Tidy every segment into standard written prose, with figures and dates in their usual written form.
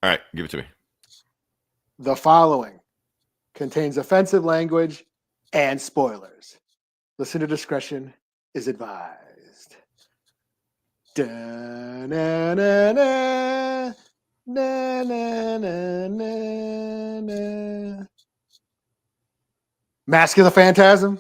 All right, give it to me. The following contains offensive language and spoilers. Listener discretion is advised. Da-na-na-na, na-na-na-na-na. Mask of the Phantasm?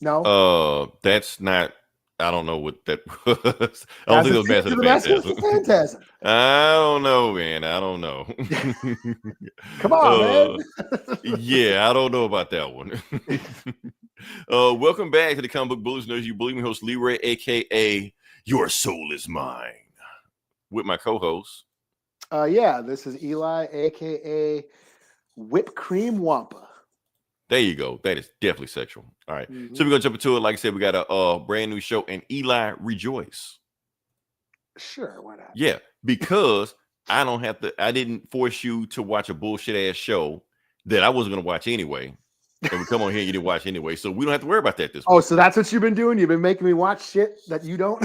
No. That's not. I don't know what that was. I don't think it was Mask of the Phantasm. I don't know, man. I don't know. Come on, man. Yeah, I don't know about that one. Welcome back to the Comic Book Bullies. You believe me, host Leroy, aka Your Soul Is Mine, with my co-host. Yeah, this is Eli, aka Whipped Cream Wampa. There you go. That is definitely sexual. All right. Mm-hmm. So we're going to jump into it. Like I said, we got a brand new show, and Eli, rejoice. Sure, why not? Yeah, because I didn't force you to watch a bullshit ass show that I wasn't going to watch anyway. And we come on here and you didn't watch anyway. So we don't have to worry about that this week. Oh, so that's what you've been doing? You've been making me watch shit that you don't?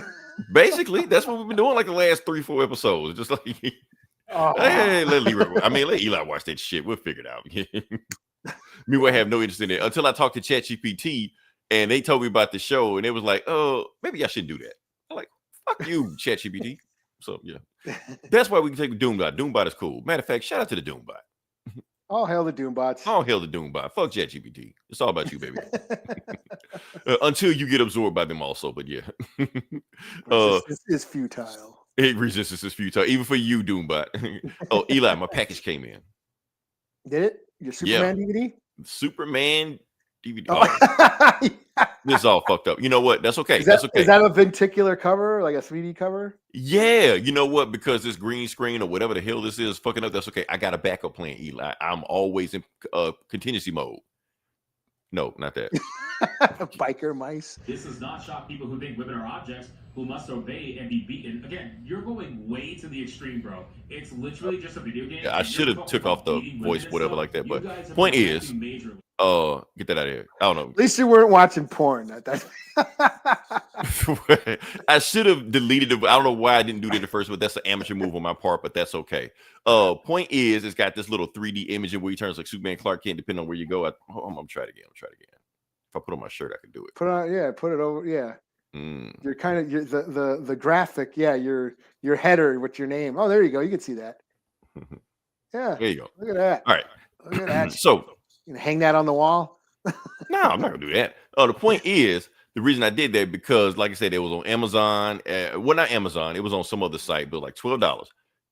Basically, that's what we've been doing like the last 3-4 episodes. Just like, hey, let Eli watch that shit. We'll figure it out. Me would have no interest in it until I talked to ChatGPT and they told me about the show and it was like, oh, maybe I shouldn't do that. I'm like, fuck you, ChatGPT. So yeah, that's why we can take Doombot. Doombot is cool. Matter of fact, shout out to the Doombot. All hail the Doombots. All hail the Doombot. Fuck ChatGPT. It's all about you, baby. Until you get absorbed by them also, but yeah. Resistance is futile. Resistance is futile, even for you, Doombot. Oh, Eli, my package came in. Did it? Your Superman DVD? Superman DVD. Oh. This is all fucked up. You know what? That's okay. That's okay. Is that a venticular cover, like a 3D cover? Yeah. You know what? Because this green screen or whatever the hell this is fucking up, that's okay. I got a backup plan, Eli. I'm always in contingency mode. No, not that. Biker mice. This does not shock people who think women are objects who must obey and be beaten. Again, you're going way to the extreme, bro. It's literally just a video game. Yeah, I should have took off the voice, whatever, like that. But point is, get that out of here. I don't know. At least you weren't watching porn at that. I should have deleted it. I don't know why I didn't do that at first, but that's an amateur move on my part. But that's okay. Point is, it's got this little 3D imaging where he turns like Superman, Clark Kent, depending on where you go. I'm gonna try it again. If I put on my shirt, I can do it. Put it over. Yeah. You're kind of the graphic. Yeah, your header with your name. Oh, there you go. You can see that. Yeah. There you go. Look at that. All right. Look at that. So you can hang that on the wall. No, I'm not gonna do that. The point is, the reason I did that because, like I said, it was on Amazon. Well, not Amazon. It was on some other site, but like $12.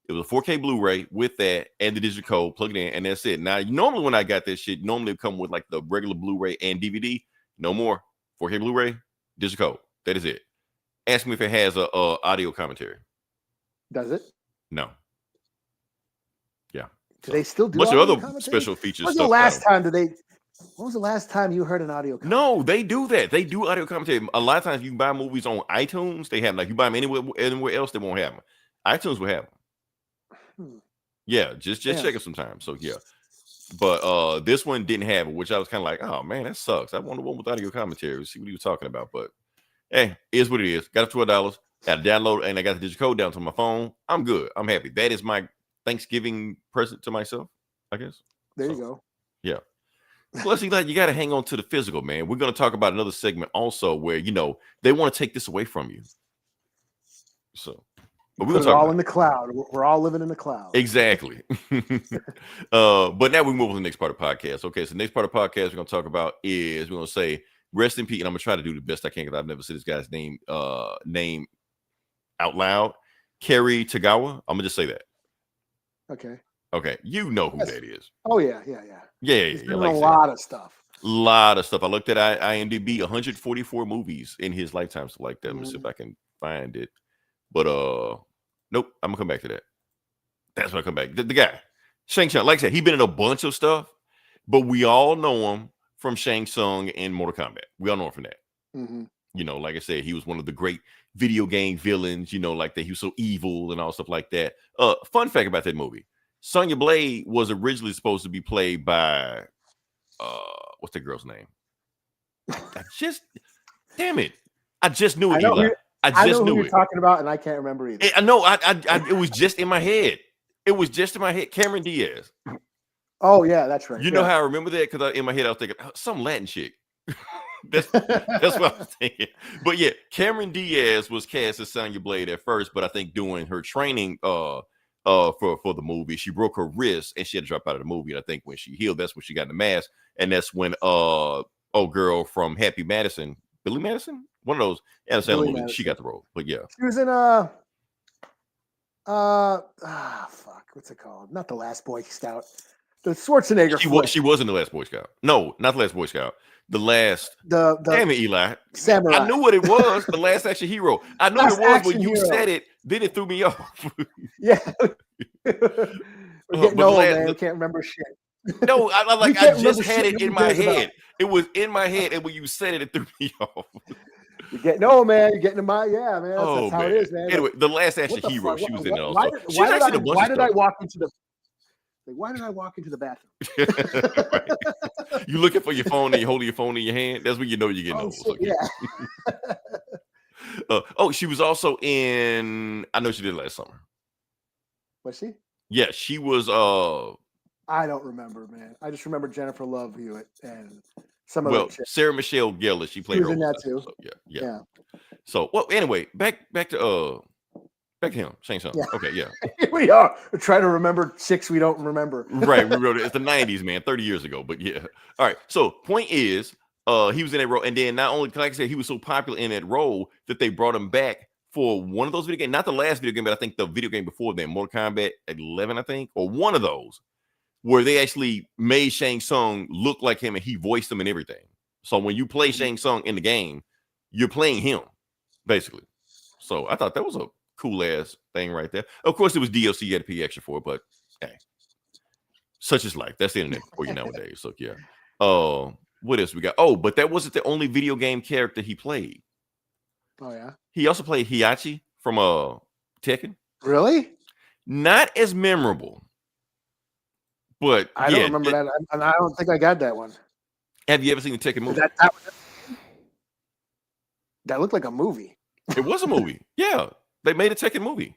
It was a 4K Blu-ray with that and the digital code. Plug it in, and that's it. Now, normally when I got this shit, normally it come with like the regular Blu-ray and DVD. No more 4K Blu-ray, digital code. That is it. Ask me if it has a audio commentary. Does it? No. Yeah. Do they still do bunch of other commentary? special features? When was the last time you heard an audio commentary? No, they do that. They do audio commentary. A lot of times you buy movies on iTunes, they have like you buy them anywhere else, they won't have them. iTunes will have them. Yeah, just check it sometime. So yeah. But this one didn't have it, which I was kind of like, oh man, that sucks. I want the one with audio commentary. See what he was talking about. But hey, is what it is. Got it $12. Got to download, and I got the digital code down to my phone. I'm good. I'm happy. That is my Thanksgiving present to myself, I guess. There you go. Yeah. Plus, you got to hang on to the physical, man. We're going to talk about another segment also where, they want to take this away from you. So, but we're going to talk all in the cloud. We're all living in the cloud. Exactly. But now we move on to the next part of the podcast. Okay, so the next part of the podcast we're going to talk about is we're going to say rest in peace, and I'm going to try to do the best I can because I've never said this guy's name out loud. Cary-Hiroyuki. I'm going to just say that. Okay. You know who that is. Oh, yeah. Yeah. Like a lot of stuff. A lot of stuff. I looked at IMDb, 144 movies in his lifetime. So like that. Let me see if I can find it. But nope, I'm gonna come back to that. That's when I come back. The guy, Shang Tsung, like I said, he's been in a bunch of stuff, but we all know him from Shang Tsung and Mortal Kombat. We all know him from that. Mm-hmm. Like I said, he was one of the great video game villains, like that. He was so evil and all stuff like that. Fun fact about that movie. Sonya Blade was originally supposed to be played by what's that girl's name? Damn it. I just knew it. I know who you're talking about, and I can't remember either. I know. It was just in my head. It was just in my head. Cameron Diaz. Oh yeah, that's right. You know how I remember that? Because in my head I was thinking some Latin chick. that's what I was thinking. But yeah, Cameron Diaz was cast as Sonya Blade at first, but I think during her training for the movie, she broke her wrist and she had to drop out of the movie. And I think when she healed, that's when she got in the mask, and that's when girl from Happy Madison, Billy Madison, one of those Adam Sandler movies, she got the role. But yeah, she was in fuck, what's it called? Not The Last Boy Scout. The Schwarzenegger. She was in The Last Boy Scout. No, not The Last Boy Scout. The last. Damn it, Eli. Samurai. I knew what it was. The Last Action Hero. I knew it was when you said it. Then it threw me off. Yeah. We're getting old, man. We can't remember shit. No, I just had it in my head. It was in my head, and when you said it, it threw me off. You're getting old, man. You're getting to my man. That's how it is, man. Anyway, The Last Action Hero. She was in it also. Why did I walk into the? Why did I walk into the bathroom? Right. You looking for your phone and you're holding your phone in your hand. That's when you know you're getting old. So, yeah. She was also in. I know she did last summer. Was she? Yeah, she was. I don't remember, man. I just remember Jennifer Love Hewitt and some of the Sarah Michelle Gellar. She played her in that too. So, yeah. So anyway, back to him. Shane Sung. Yeah. Okay, yeah. Here we are. We're trying to remember chicks we don't remember. Right, we wrote it. It's the 90s, man, 30 years ago. But yeah. All right. So point is, he was in that role, and then not only, like I said, he was so popular in that role that they brought him back for one of those video games, not the last video game, but I think the video game before then, Mortal Kombat 11, I think, or one of those, where they actually made Shang Tsung look like him and he voiced him and everything. So when you play Shang Tsung in the game, you're playing him, basically. So I thought that was a cool ass thing right there. Of course, it was DLC you had to pay extra for, but hey, such is life. That's the internet for you nowadays. So yeah. What else we got? Oh, but that wasn't the only video game character he played. Oh yeah. He also played Heihachi from Tekken. Really? Not as memorable, but I don't remember that, and I don't think I got that one. Have you ever seen the Tekken movie? That looked like a movie. It was a movie. Yeah. They made a Tekken movie.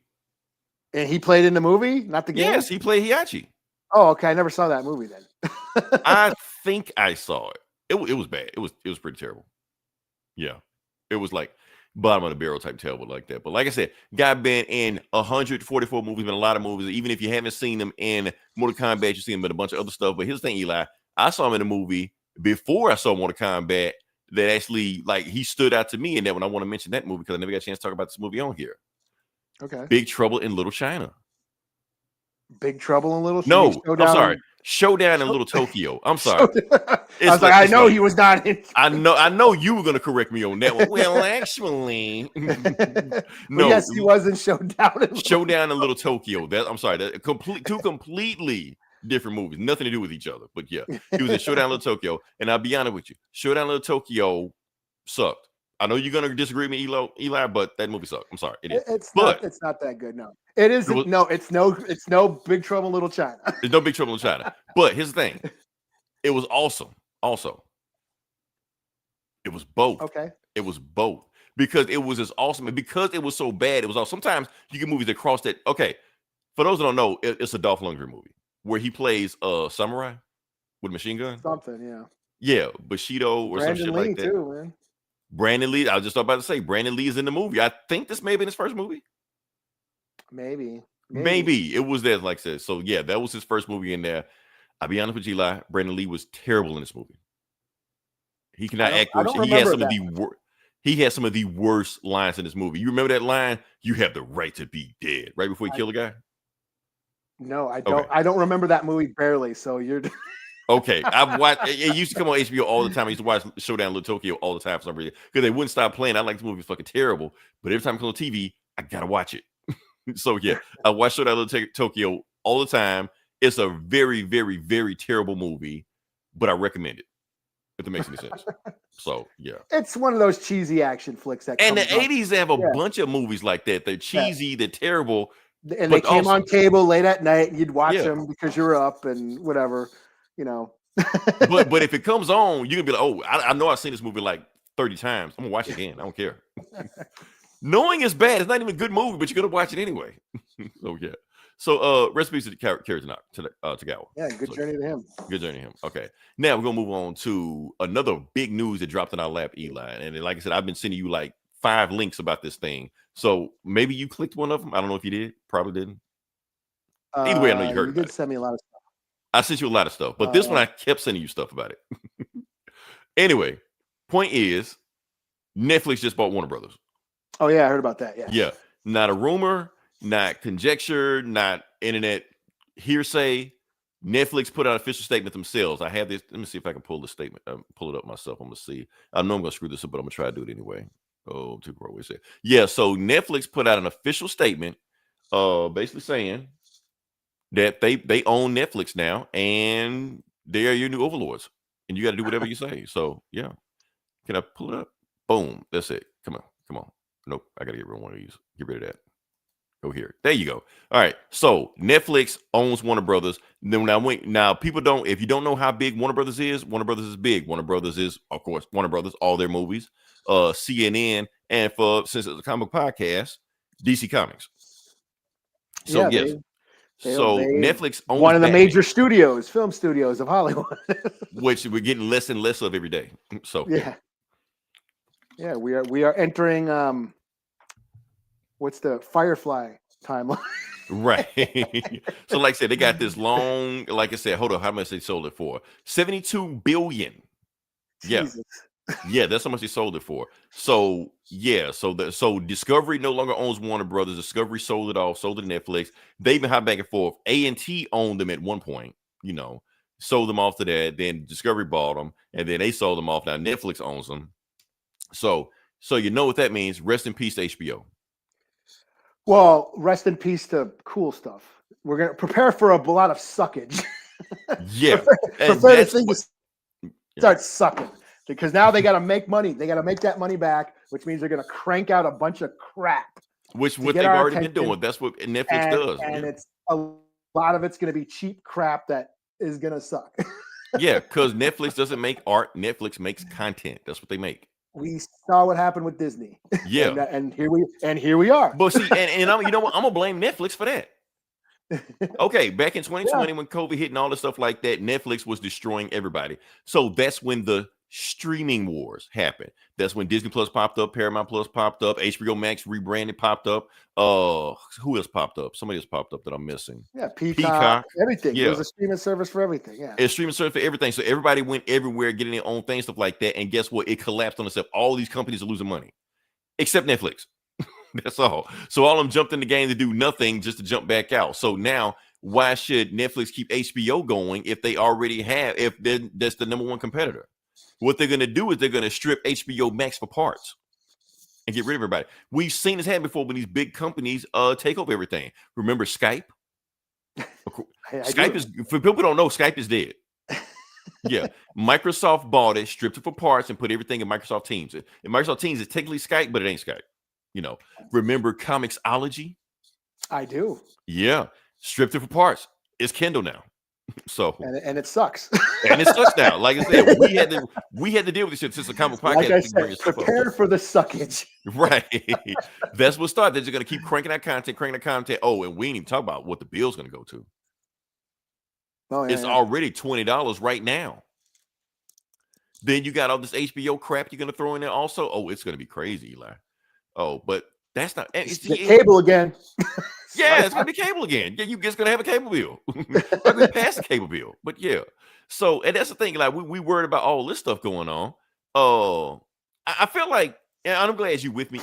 And he played in the movie, not the game? Yes, he played Heihachi. Oh, okay. I never saw that movie then. I think I saw it. It was bad. It was pretty terrible. Yeah. It was like bottom of the barrel type terrible like that. But like I said, guy been in 144 movies, been a lot of movies. Even if you haven't seen him in Mortal Kombat, you see him in a bunch of other stuff. But here's the thing, Eli. I saw him in a movie before I saw Mortal Kombat that actually, like, he stood out to me in that when I want to mention that movie because I never got a chance to talk about this movie on here. Okay. Big Trouble in Little China. Big Trouble in Little China? No, I'm sorry. Showdown in Little Tokyo. I'm sorry. I was like, I know he was not in. I know you were going to correct me on that one. Well, actually, no. Yes, he was in Showdown in Little Tokyo. I'm sorry. Two completely different movies. Nothing to do with each other. But yeah, he was in Showdown in Little Tokyo. And I'll be honest with you. Showdown in Little Tokyo sucked. I know you're gonna disagree with me, Eli, but that movie sucked. I'm sorry, it is. It's not that good. No, it is. It's no Big Trouble in Little China. There's no Big Trouble in China. But here's the thing, it was awesome. Also, it was both. Okay, it was both because it was as awesome and because it was so bad. It was awesome. Sometimes you get movies that cross that. Okay, for those that don't know, it's a Dolph Lundgren movie where he plays a samurai with a machine gun. Something, yeah. Yeah, Bushido or some shit like that. Too, man. Brandon Lee, I was just about to say, Brandon Lee is in the movie. I think this may have been his first movie. Maybe. It was that, like I said. So yeah, that was his first movie in there. I'll be honest with you, Eli. Brandon Lee was terrible in this movie. He cannot act. He had some of the worst lines in this movie. You remember that line? You have the right to be dead. Right before he killed a guy. No, I don't. Okay. I don't remember that movie barely. So you're. Okay, I've watched. It used to come on HBO all the time. I used to watch Showdown in Little Tokyo all the time for some reason because they wouldn't stop playing. I like this movie; it's fucking terrible. But every time it comes on TV, I gotta watch it. So yeah, I watch Showdown in Little Tokyo all the time. It's a very, very, very terrible movie, but I recommend it if that makes any sense. So yeah, it's one of those cheesy action flicks that. And the '80s they have a bunch of movies like that. They're cheesy, they're terrible, and they came on cable late at night. And you'd watch them because you were up and whatever. You know, but if it comes on, you can be like, oh, I know I've seen this movie like 30 times. I'm gonna watch it again. I don't care. Knowing is bad. It's not even a good movie, but you're gonna watch it anyway. So yeah. So recipes to Tagawa. Yeah, good journey to him. Good journey to him. Okay. Now we're gonna move on to another big news that dropped in our lap, Eli. And like I said, I've been sending you like 5 links about this thing. So maybe you clicked one of them. I don't know if you did. Probably didn't. Either way, I know you heard You about did send me a lot of stuff. I sent you a lot of stuff, but this one I kept sending you stuff about it. Anyway, point is, Netflix just bought Warner Brothers. Oh yeah, I heard about that. Yeah. Yeah. Not a rumor, not conjecture, not internet hearsay. Netflix put out an official statement themselves. I have this. Let me see if I can pull the statement, pull it up myself. I'm gonna see. I know I'm gonna screw this up, but I'm gonna try to do it anyway. Oh, too far away. Yeah. So Netflix put out an official statement, basically saying that they own Netflix now and they are your new overlords, and you got to do whatever you say. So yeah, can I pull it up? Boom. That's it. Come on. Nope. I gotta get rid of one of these. Get rid of that. Go here. There you go. All right. So Netflix owns Warner Brothers. Now people don't. If you don't know how big Warner Brothers is big. Warner Brothers is, of course, Warner Brothers. All their movies, CNN, and since it's a comic podcast, DC Comics. So yeah, yes. So Netflix owns one of the major film studios of Hollywood, which we're getting less and less of every day. So yeah, we are entering what's the Firefly timeline? Right. So like I said, they got this long, like I said, hold on, how much they sold it for? 72 billion. Yeah. Jesus. Yeah, that's how much they sold it for. So yeah, so Discovery no longer owns Warner Brothers. Discovery sold it off, sold it to Netflix. They've been hot back and forth. A&T owned them at one point, sold them off to that. Then Discovery bought them, and then they sold them off. Now Netflix owns them. So you know what that means. Rest in peace to HBO. Well, rest in peace to cool stuff. We're gonna prepare for a lot of suckage. Yeah, prepare the thing to start sucking. Because now they got to make money. They got to make that money back, which means they're going to crank out a bunch of crap. Which what they've already been doing. That's what Netflix does. And it's a lot of it's going to be cheap crap that is going to suck. Yeah, because Netflix doesn't make art. Netflix makes content. That's what they make. We saw what happened with Disney. Yeah, and here we are. But see, and I'm, you know what? I'm gonna blame Netflix for that. Okay, back in 2020 when COVID hit and all the stuff like that, Netflix was destroying everybody. So that's when the streaming wars happened. That's when Disney Plus popped up, Paramount Plus popped up, HBO Max rebranded popped up. Who else popped up? Somebody else popped up that I'm missing. Yeah, Peacock, everything. Yeah. It was a streaming service for everything. Yeah, it's streaming service for everything. So everybody went everywhere, getting their own thing, stuff like that. And guess what? It collapsed on itself. All these companies are losing money, except Netflix. That's all. So all of them jumped in the game to do nothing, just to jump back out. So now, why should Netflix keep HBO going if they already have? If that's the number one competitor? What they're going to do is they're going to strip HBO Max for parts and get rid of everybody. We've seen this happen before when these big companies take over everything. Remember Skype? Skype is, for people who don't know, Skype is dead. Yeah. Microsoft bought it, stripped it for parts, and put everything in Microsoft Teams. And Microsoft Teams is technically Skype, but it ain't Skype. Remember Comixology? I do. Yeah. Stripped it for parts. It's Kindle now. So and it sucks. And it sucks now. Like I said, we had to deal with this shit since the comic podcast. Like I said, prepare for the suckage. Right. That's what started. They're just gonna keep cranking that content. Oh, and we ain't even talk about what the bill's gonna go to. Oh, yeah, it's already $20 right now. Then you got all this HBO crap you're gonna throw in there also. Oh, it's gonna be crazy, Eli. Oh, but that's not it's cable again. Yeah, it's gonna be cable again. Yeah, you just gonna have a cable bill. We passed the cable bill, but yeah. So, and that's the thing. Like we worried about all this stuff going on. I feel like, and I'm glad you with me,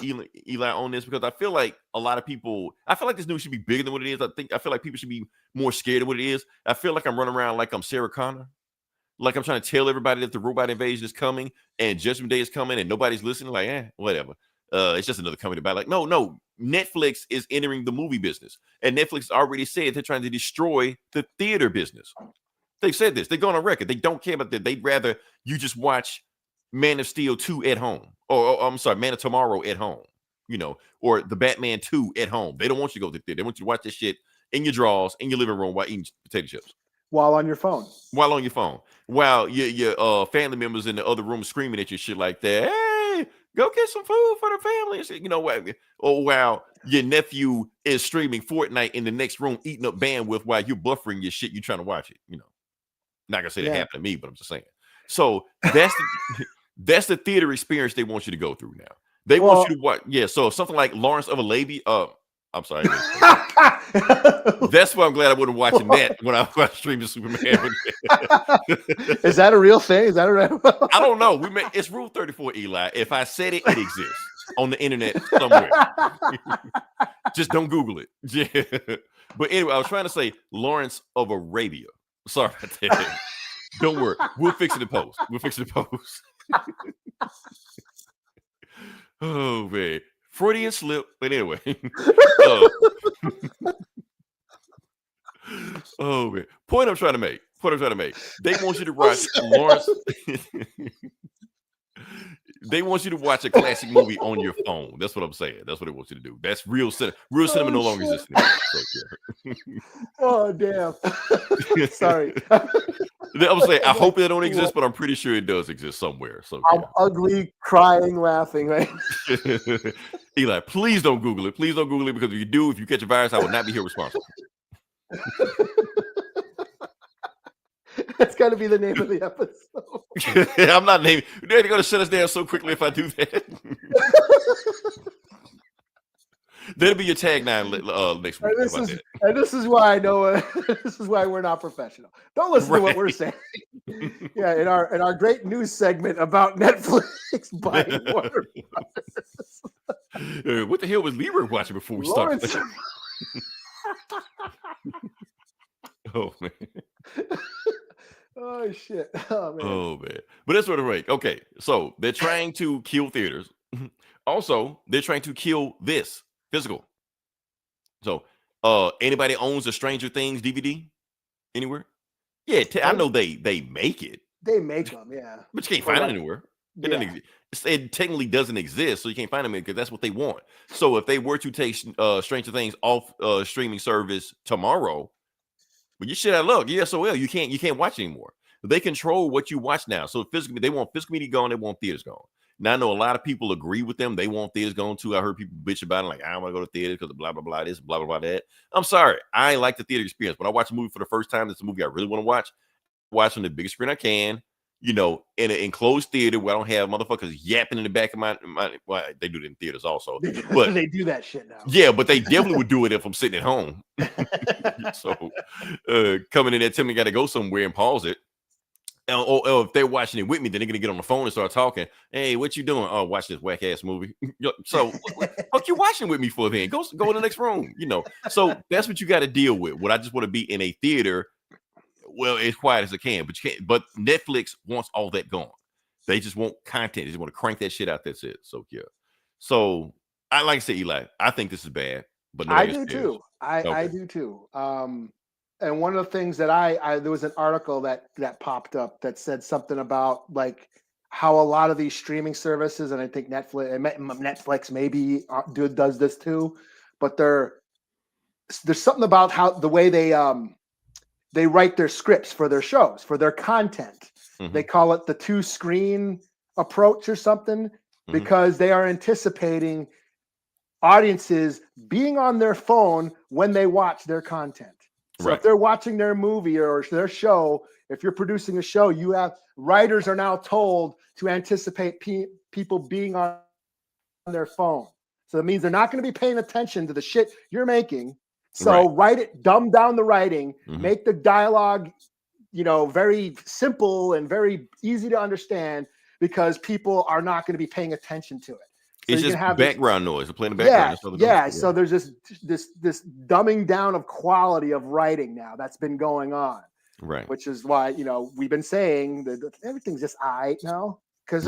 Eli, on this because I feel like a lot of people. I feel like this news should be bigger than what it is. I feel like people should be more scared of what it is. I feel like I'm running around like I'm Sarah Connor, like I'm trying to tell everybody that the robot invasion is coming and Judgment Day is coming, and nobody's listening. Like, whatever. It's just another company about like, no, Netflix is entering the movie business. And Netflix already said they're trying to destroy the theater business. They've said this. They're going on record. They don't care about that. They'd rather you just watch Man of Steel 2 at home. Or I'm sorry, Man of Tomorrow at home. Or the Batman 2 at home. They don't want you to go to the theater. They want you to watch this shit in your drawers, in your living room while eating potato chips. While on your phone. While your family members in the other room screaming at you, shit like that. Hey, Go get some food for the family and shit. You know what? Or while your nephew is streaming Fortnite in the next room, eating up bandwidth while you're buffering your shit, you're trying to watch it. You know, not gonna say that happened to me, but I'm just saying. So that's the theater experience they want you to go through now. They want you to watch. Yeah. So something like Lawrence of Arabia. I'm sorry. That's why I'm glad I wasn't watching that when I was streaming Superman. Is that a real thing? Is that a real? I don't know. It's Rule 34, Eli. If I said it, it exists on the internet somewhere. Just don't Google it. Yeah. But anyway, I was trying to say Lawrence of Arabia. Sorry about that. Don't worry. We'll fix it in post. Oh man. Freudian slip. But anyway. Oh man. Point I'm trying to make. They want you to watch Lawrence. They want you to watch a classic movie on your phone. That's what I'm saying. That's what they want you to do. That's real cinema. Real cinema no longer exists anymore. So, yeah. Oh damn. Sorry. I'm saying I hope it don't exist, but I'm pretty sure it does exist somewhere. So I'm ugly, crying, laughing, right? Eli, please don't Google it. Please don't Google it, because if you catch a virus, I will not be here responsible. That's got to be the name of the episode. I'm not naming. They're going to shut us down so quickly if I do that. That'll be your tagline next week. And this is why I know. This is why we're not professional. Don't listen to what we're saying. Yeah, in our great news segment about Netflix buying Warner Brothers. What the hell was Leroy watching before we started? Oh man. Oh shit. Oh man. Oh man. But that's what it's like. Okay, so they're trying to kill theaters. Also, they're trying to kill this physical. So, anybody owns a Stranger Things DVD anywhere? Yeah, I know they make it. They make them, yeah. But you can't find it anywhere. It doesn't exist. It technically doesn't exist, so you can't find them because that's what they want. So if they were to take Stranger Things off streaming service tomorrow, but you shit out of luck. Yeah, so well, you can't watch anymore. They control what you watch now. So physically, they want physical media gone, they want theaters gone. Now I know a lot of people agree with them. They want theaters gone too. I heard people bitch about it, like I don't want to go to theater because of blah blah blah this, blah blah blah that. I'm sorry, I ain't like the theater experience. When I watch a movie for the first time, it's a movie I really want to watch. Watch on the biggest screen I can, you know, in an enclosed theater where I don't have motherfuckers yapping in the back of my well, they do it in theaters also. But they do that shit now. Yeah, but they definitely would do it if I'm sitting at home. So coming in there, telling me got to go somewhere and pause it. Or if they're watching it with me, then they're gonna get on the phone and start talking. Hey, what you doing? Oh, watch this whack ass movie. So what fuck you watching with me for then? Go in the next room, you know. So that's what you got to deal with. What I just want to be in a theater, well, as quiet as I can, but you can't. But Netflix wants all that gone. They just want content. They just want to crank that shit out. That's it. So yeah. So I like to say, Eli, I think this is bad, but I do too. I do too. And one of the things that I there was an article that popped up that said something about like how a lot of these streaming services, and I think Netflix maybe does this too, but there's something about how the way they write their scripts for their shows, for their content. Mm-hmm. They call it the 2-screen approach or something, because they are anticipating audiences being on their phone when they watch their content. So if they're watching their movie or their show, if you're producing a show, writers are now told to anticipate people being on their phone. So that means they're not going to be paying attention to the shit you're making. So write it, dumb down the writing, make the dialogue, very simple and very easy to understand, because people are not going to be paying attention to it. So it's just background noise. They're playing the background. Yeah. So there's this dumbing down of quality of writing now that's been going on. Right. Which is why, we've been saying that everything's just all right now. Because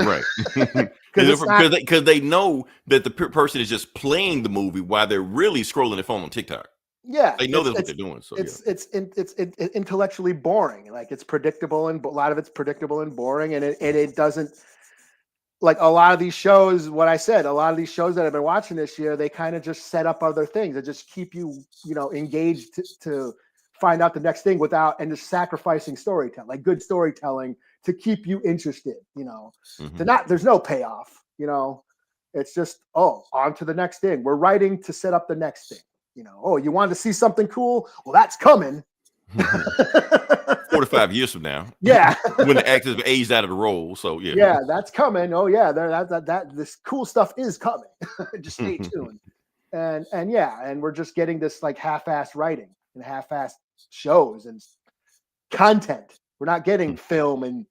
they know that the person is just playing the movie while they're really scrolling their phone on TikTok. Yeah, they know that's what they're doing. So it's intellectually boring. Like it's predictable, and a lot of it's predictable and boring, and it doesn't. Like a lot of these shows, a lot of these shows that I've been watching this year, they kind of just set up other things that just keep you, engaged to find out the next thing and just sacrificing storytelling, like good storytelling to keep you interested, there's no payoff, It's just, on to the next thing. We're writing to set up the next thing. You wanted to see something cool? Well, that's coming. 4 to 5 years from now. Yeah. When the actors have aged out of the role. So yeah. Yeah, that's coming. Oh yeah, this cool stuff is coming. Just stay tuned. And we're just getting this like half-assed writing and half-assed shows and content. We're not getting film and,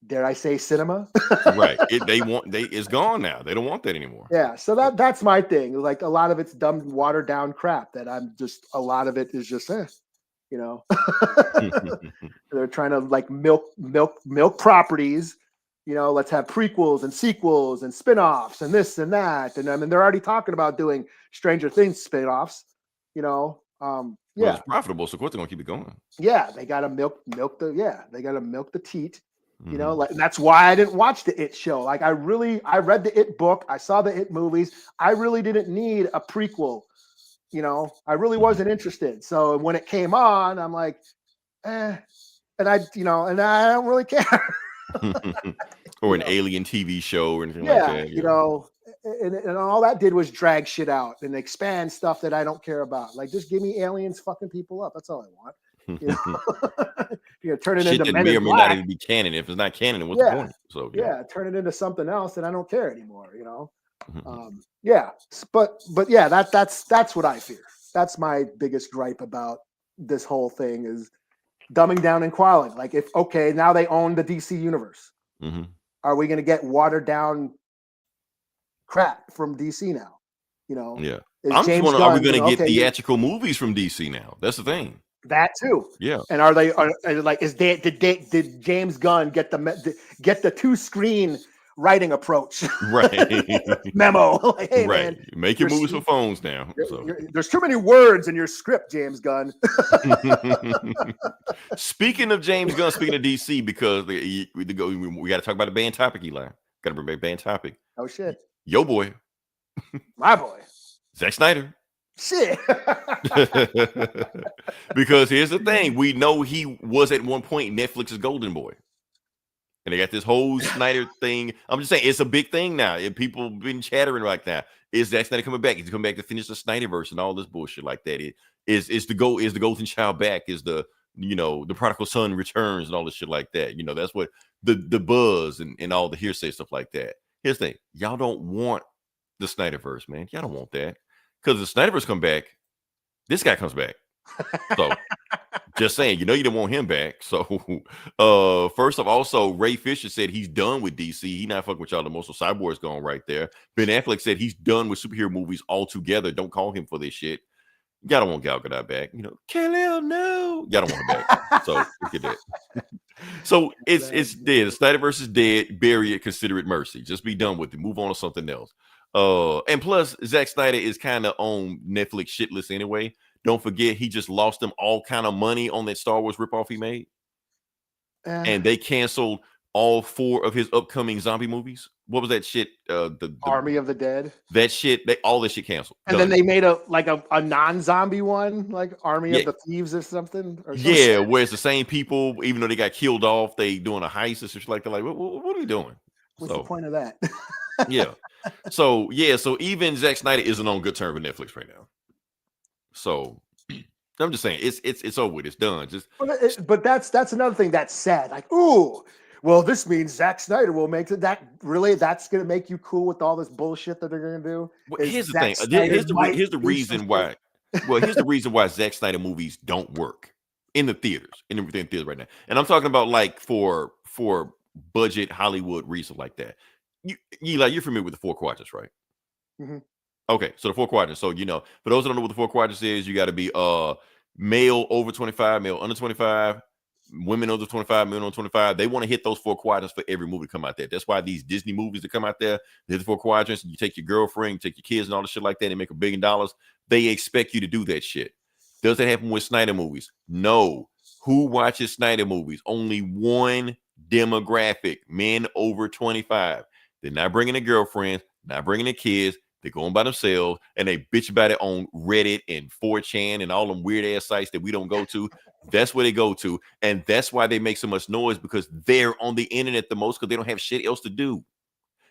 dare I say, cinema. Right. It's gone now. They don't want that anymore. Yeah. So that's my thing. Like a lot of it's dumb, watered down crap that a lot of it is just, they're trying to like milk properties. Let's have prequels and sequels and spinoffs and this and that. And I mean, they're already talking about doing Stranger Things spinoffs. Well, it's profitable, so of course they're gonna keep it going. Yeah, they gotta milk the teat. And that's why I didn't watch the It show. Like I read the It book, I saw the It movies. I really didn't need a prequel. I really wasn't interested. So when it came on, I'm like, and I don't really care. Or an alien TV show or anything like that. And all that did was drag shit out and expand stuff that I don't care about. Like, just give me aliens fucking people up. That's all I want. Turn it shit into that Men may in or may Black. not even be canon. If it's not canon, what's the point? So turn it into something else, and I don't care anymore. That's what I fear. That's my biggest gripe about this whole thing is dumbing down and quality. Like, now they own the DC universe. Mm-hmm. Are we going to get watered down crap from DC now? Yeah. I'm just wondering, are we going to get theatrical movies from DC now? That's the thing. That too. Yeah. And are like, did James Gunn get the 2-screen writing approach? Right. Memo. Like, hey, right. Man, make your movies for phones now. So. There's too many words in your script, James Gunn. Speaking of James Gunn, speaking of DC, because we got to talk about the band topic, Eli. Got to bring back band topic. Oh shit. Yo boy. My boy. Zack Snyder. Shit. Because here's the thing. We know he was at one point Netflix's golden boy. And they got this whole Snyder thing. I'm just saying it's a big thing now. If people been chattering like that. Is Zack Snyder coming back? Is he coming back to finish the Snyderverse and all this bullshit like that? Is the golden child back? Is the prodigal son returns and all this shit like that? That's what the buzz and all the hearsay stuff like that. Here's the thing. Y'all don't want the Snyderverse, man. Y'all don't want that. Because the Snyderverse come back, this guy comes back. So just saying, you didn't want him back. So first off, also Ray Fisher said he's done with DC. He not fucking with y'all the most. So Cyborg's gone right there. Ben Affleck said he's done with superhero movies altogether. Don't call him for this shit. Y'all don't want Gal Gadot back. Kal-El, no. Y'all don't want him back. So look at that. So it's dead. The Snyderverse is dead. Bury it. Consider it mercy. Just be done with it. Move on to something else. And plus, Zack Snyder is kind of on Netflix shit list anyway. Don't forget, he just lost them all kind of money on that Star Wars ripoff he made. And they canceled all 4 of his upcoming zombie movies. What was that shit? The Army of the Dead. That shit, all this shit canceled. And then they made a non-zombie one, like Army of the Thieves or something. Yeah, where it's the same people, even though they got killed off, they doing a heist or shit like that. Like, what are you doing? What's the point of that? Yeah. So even Zack Snyder isn't on good terms with Netflix right now. So I'm just saying it's over with. It's done. But that's another thing that's sad. Like, ooh, well, this means Zack Snyder will make it. That's going to make you cool with all this bullshit that they're going to do. Well, here's the thing. Here's the reason why. Well, here's the reason why Zack Snyder movies don't work in the theaters, in theaters right now. And I'm talking about like for budget Hollywood reasons like that. You're familiar with the 4 quadrants, right? Mm-hmm. Okay, so the 4 quadrants. So, for those who don't know what the 4 quadrants is, you got to be male over 25, male under 25, women under 25, men under 25. They want to hit those 4 quadrants for every movie to come out there. That's why these Disney movies that come out there, they hit the 4 quadrants. You take your girlfriend, you take your kids and all the shit like that and make $1 billion. They expect you to do that shit. Does that happen with Snyder movies? No. Who watches Snyder movies? Only one demographic, men over 25. They're not bringing their girlfriends, not bringing their kids. They're going by themselves, and they bitch about it on Reddit and 4chan and all them weird-ass sites that we don't go to. That's where they go to, and that's why they make so much noise, because they're on the internet the most, because they don't have shit else to do.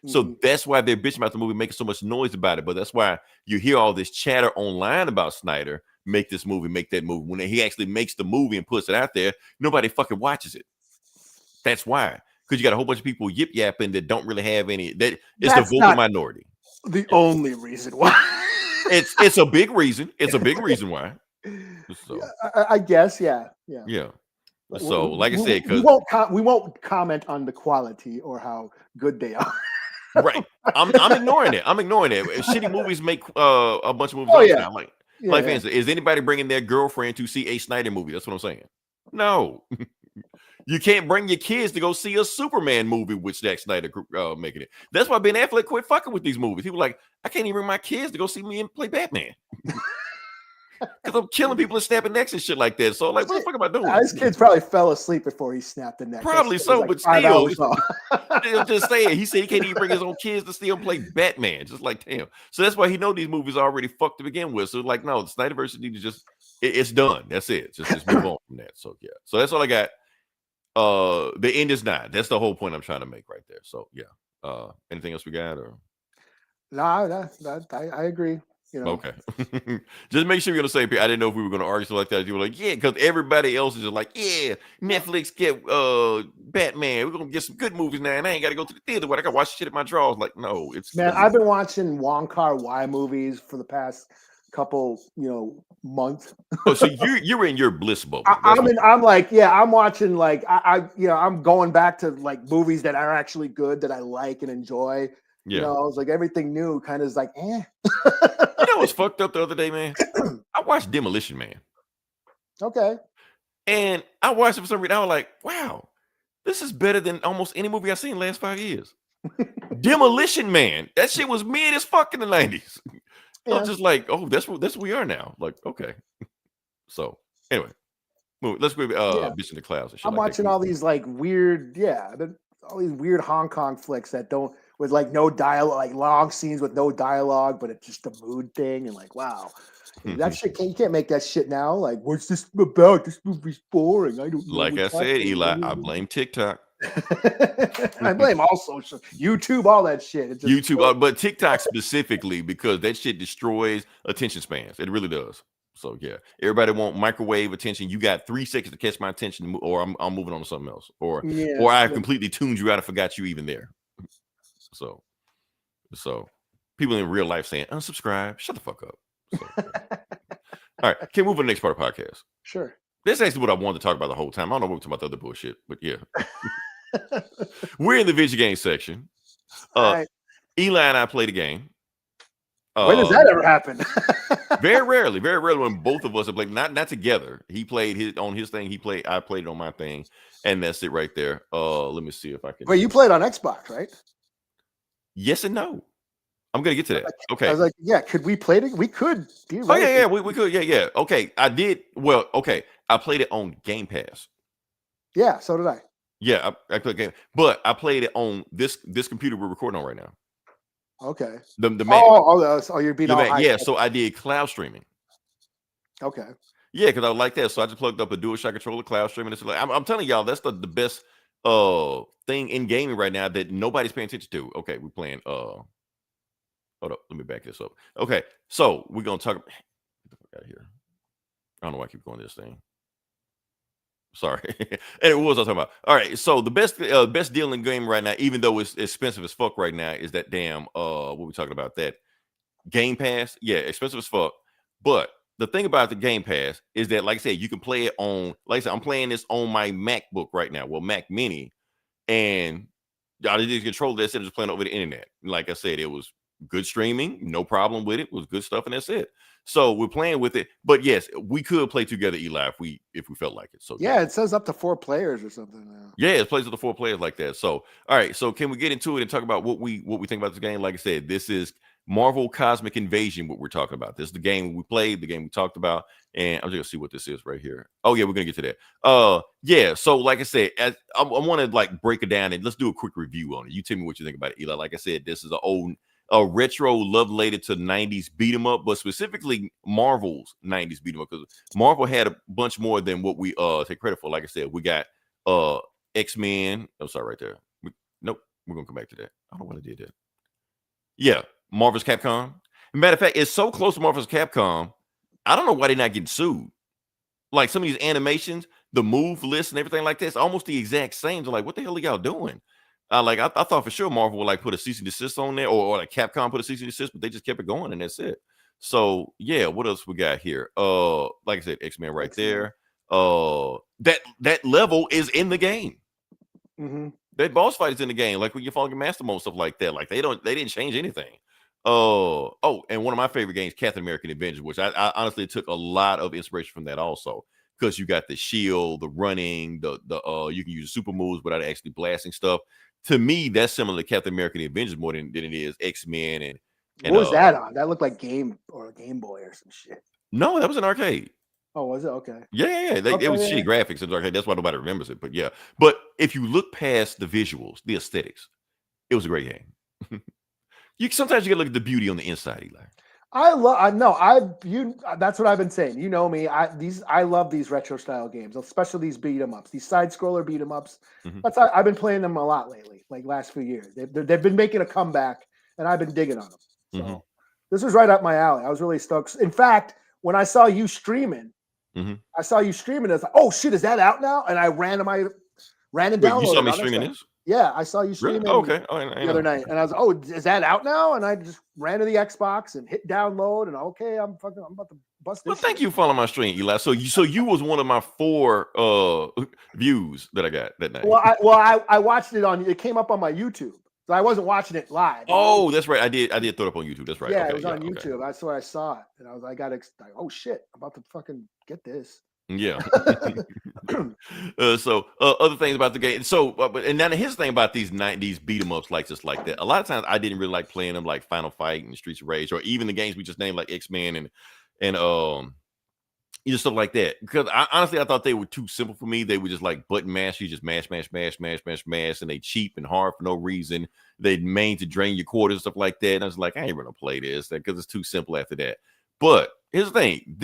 So that's why they're bitching about the movie, making so much noise about it. But that's why you hear all this chatter online about Snyder, make this movie, make that movie. When he actually makes the movie and puts it out there, nobody fucking watches it. That's why. Because you got a whole bunch of people yip yapping that don't really have any. It's the vocal minority. The only reason why. It's a big reason. It's a big reason why. So I guess, yeah. So, like I said, we won't comment on the quality or how good they are. Right. I'm ignoring it. Shitty movies make a bunch of movies now. Like for instance, is anybody bringing their girlfriend to see a Snyder movie? That's what I'm saying. No. You can't bring your kids to go see a Superman movie with Zack Snyder making it. That's why Ben Affleck quit fucking with these movies. He was like, I can't even bring my kids to go see me and play Batman. Because I'm killing people and snapping necks and shit like that. So, like, what the fuck am I doing? His kids probably fell asleep before he snapped the neck. Probably so, but still, I'm just saying. He said he can't even bring his own kids to still play Batman. Just like, damn. So that's why he know these movies are already fucked to begin with. So, like, no, the Snyderverse need to just, it's done. That's it. Just move on from that. So, yeah. So that's all I got. The end is not. That's the whole point I'm trying to make right there. So, yeah. Anything else we got? Or no, I agree. You know. Okay. Just make sure you're gonna say, I didn't know if we were gonna argue something like that. You were like, yeah, because everybody else is just like, yeah, Netflix get Batman. We're gonna get some good movies now, and I ain't gotta go to the theater. What I gotta watch shit in my drawers. Like, no, it's I've been watching Wong Kar-wai movies for the past couple, months. Oh, so you're in your bliss bubble. I'm watching like I'm going back to like movies that are actually good that I like and enjoy. Yeah. I was like, everything new kind of is like, eh. You know what's fucked up the other day, man? I watched Demolition Man. Okay. And I watched it for some reason. I was like, wow, this is better than almost any movie I've seen in the last 5 years. Demolition Man. That shit was mid as fuck in the 90s. Yeah. I was just like, oh, that's what we are now. Like, okay. So anyway, let's go Bitch in the Clouds. And shit. I'm watching all these like weird, all these weird Hong Kong flicks that don't with like no dialogue, like long scenes with no dialogue, but it's just a mood thing. And like, wow, that shit you can't make that shit now. Like, what's this about? This movie's boring. I don't know. Like I said, Eli, I blame TikTok. I blame all social, YouTube, all that shit. It's just YouTube, but TikTok specifically because that shit destroys attention spans. It really does. So yeah, everybody want microwave attention. You got 3 seconds to catch my attention, or I'm moving on to something else, or I completely tuned you out and forgot you even there. So people in real life saying unsubscribe, shut the fuck up. So, all right, can we move to the next part of the podcast? Sure. That's actually what I wanted to talk about the whole time. I don't know what we're talking about the other bullshit, but yeah. We're in the video game section. Right. Eli and I played a game. When does that ever happen? Very rarely when both of us have played, not together. He played on his thing, I played it on my thing, and that's it right there. Let me see if I can. Wait, you played on Xbox, right? Yes and no. I'm gonna get to that. Okay. I was like, yeah, could we play it? We could. Oh yeah, we could. Yeah. Okay, I did. Well, okay, I played it on Game Pass. Yeah, so did I. Yeah, I played game, but I played it on this computer we're recording on right now. Okay. The Mac. Oh, you're being all Mac. Yeah, so I did cloud streaming. Okay. Yeah, because I like that. So I just plugged up a DualShock controller, cloud streaming. It's like I'm telling y'all, that's the best thing in gaming right now that nobody's paying attention to. Okay, we're playing. Hold up, let me back this up. Okay, so we're gonna talk. Get the fuck out of here. I don't know why I keep going this thing. Sorry. And what was I talking about? All right. So the best deal in game right now, even though it's expensive as fuck right now, is that damn what we talking about? That Game Pass. Yeah, expensive as fuck. But the thing about the Game Pass is that, like I said, you can play it on, like I said, I'm playing this on my MacBook right now. Well, Mac Mini. And I did control this and just playing over the internet. Like I said, it was good streaming, no problem with it. It was good stuff, and that's it. So we're playing with it, but yes, we could play together, Eli, if we felt like it. So yeah, it says up to 4 players or something now. Yeah, it plays up to 4 players like that. So all right, so can we get into it and talk about what we think about this game? Like I said, this is Marvel Cosmic Invasion. What we're talking about. This is the game we played, the game we talked about, and I'm just gonna see what this is right here. Oh yeah, we're gonna get to that. Yeah. So like I said, I want to like break it down and let's do a quick review on it. You tell me what you think about it, Eli. Like I said, this is a retro love related to 90s beat 'em up, but specifically Marvel's 90s beat 'em up, because Marvel had a bunch more than what we take credit for. Like I said, we got X-Men. I'm sorry, right there. We're gonna come back to that. I don't know why I did that. Yeah, Marvel's Capcom. Matter of fact, it's so close to Marvel's Capcom. I don't know why they're not getting sued. Like some of these animations, the move list and everything like that, it's almost the exact same. So like, what the hell are y'all doing? I thought for sure Marvel would like put a cease and desist on there, or like Capcom put a cease and desist, but they just kept it going and that's it. So yeah, what else we got here? Like I said, X-Men right there. That level is in the game. Mm-hmm. That boss fight is in the game, like when you're following Master Mode, stuff like that. Like they didn't change anything. And one of my favorite games, Captain American Avengers, which I honestly took a lot of inspiration from that also, because you got the shield, the running, the you can use super moves without actually blasting stuff. To me, that's similar to Captain American Avengers more than it is X-Men and what was that on? That looked like Game Boy or some shit. No, that was an arcade. Oh, was it? Okay. Yeah. It was shitty graphics. It was arcade. That's why nobody remembers it. But yeah. But if you look past the visuals, the aesthetics, it was a great game. Sometimes you gotta look at the beauty on the inside, Eli. That's what I've been saying. You know me. I love these retro style games, especially these beat 'em ups, these side scroller beat 'em ups. Mm-hmm. I've been playing them a lot lately, like last few years. They've been making a comeback, and I've been digging on them. So this was right up my alley. I was really stoked. In fact, when I saw you streaming, I was like, "Oh shit, is that out now?" And I ran and downloaded. You saw me streaming this? Yeah, I saw you streaming the other night, and I was, "Oh, is that out now?" And I just ran to the Xbox and hit download, and okay, I'm about to bust this. Well, thank you for following my stream, Eli. So you was one of my 4 views that I got that night. I watched it on. It came up on my YouTube, so I wasn't watching it live. Oh, that's right. I did throw it up on YouTube. That's right. Yeah, it was on YouTube. Okay. That's where I saw it, and I was like, oh shit, I'm about to fucking get this. Yeah. So other things about the game. So, and now his thing about these beat 'em ups like just like that. A lot of times I didn't really like playing them, like Final Fight and Streets of Rage, or even the games we just named like X-Men and stuff like that. Because I thought they were too simple for me. They were just like button mash. You just mash, and they cheap and hard for no reason. They made to drain your quarters and stuff like that. And I was like, I ain't gonna play this because it's too simple after that. But here's the thing: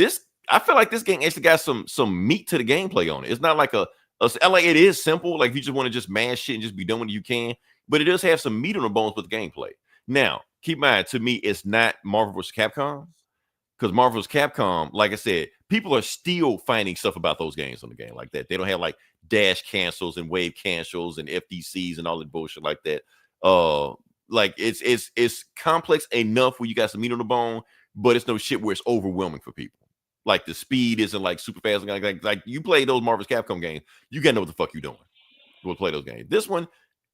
I feel like this game actually got some meat to the gameplay on it. It's not like like it is simple. Like if you just want to just mash shit and just be done when you can, but it does have some meat on the bones with the gameplay. Now, keep in mind, to me, it's not Marvel vs. Capcom, because Marvel vs. Capcom, like I said, people are still finding stuff about those games on the game like that. They don't have like dash cancels and wave cancels and FDCs and all that bullshit like that. Like it's complex enough where you got some meat on the bone, but it's no shit where it's overwhelming for people. Like the speed isn't like super fast. Like you play those Marvel's Capcom games, you gotta know what the fuck you're doing. We'll play those games.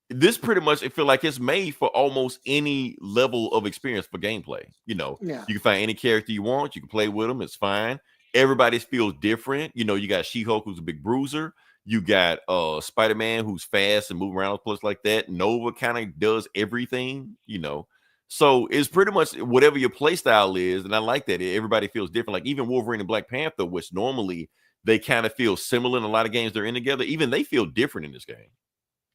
This pretty much, I feel like it's made for almost any level of experience for gameplay. You can find any character you want. You can play with them. It's fine. Everybody feels different. You got She-Hulk, who's a big bruiser. You got Spider-Man, who's fast and moving around a place like that. Nova kind of does everything. So it's pretty much whatever your play style is, and I like that. Everybody feels different. Like even Wolverine and Black Panther, which normally they kind of feel similar in a lot of games they're in together. Even they feel different in this game.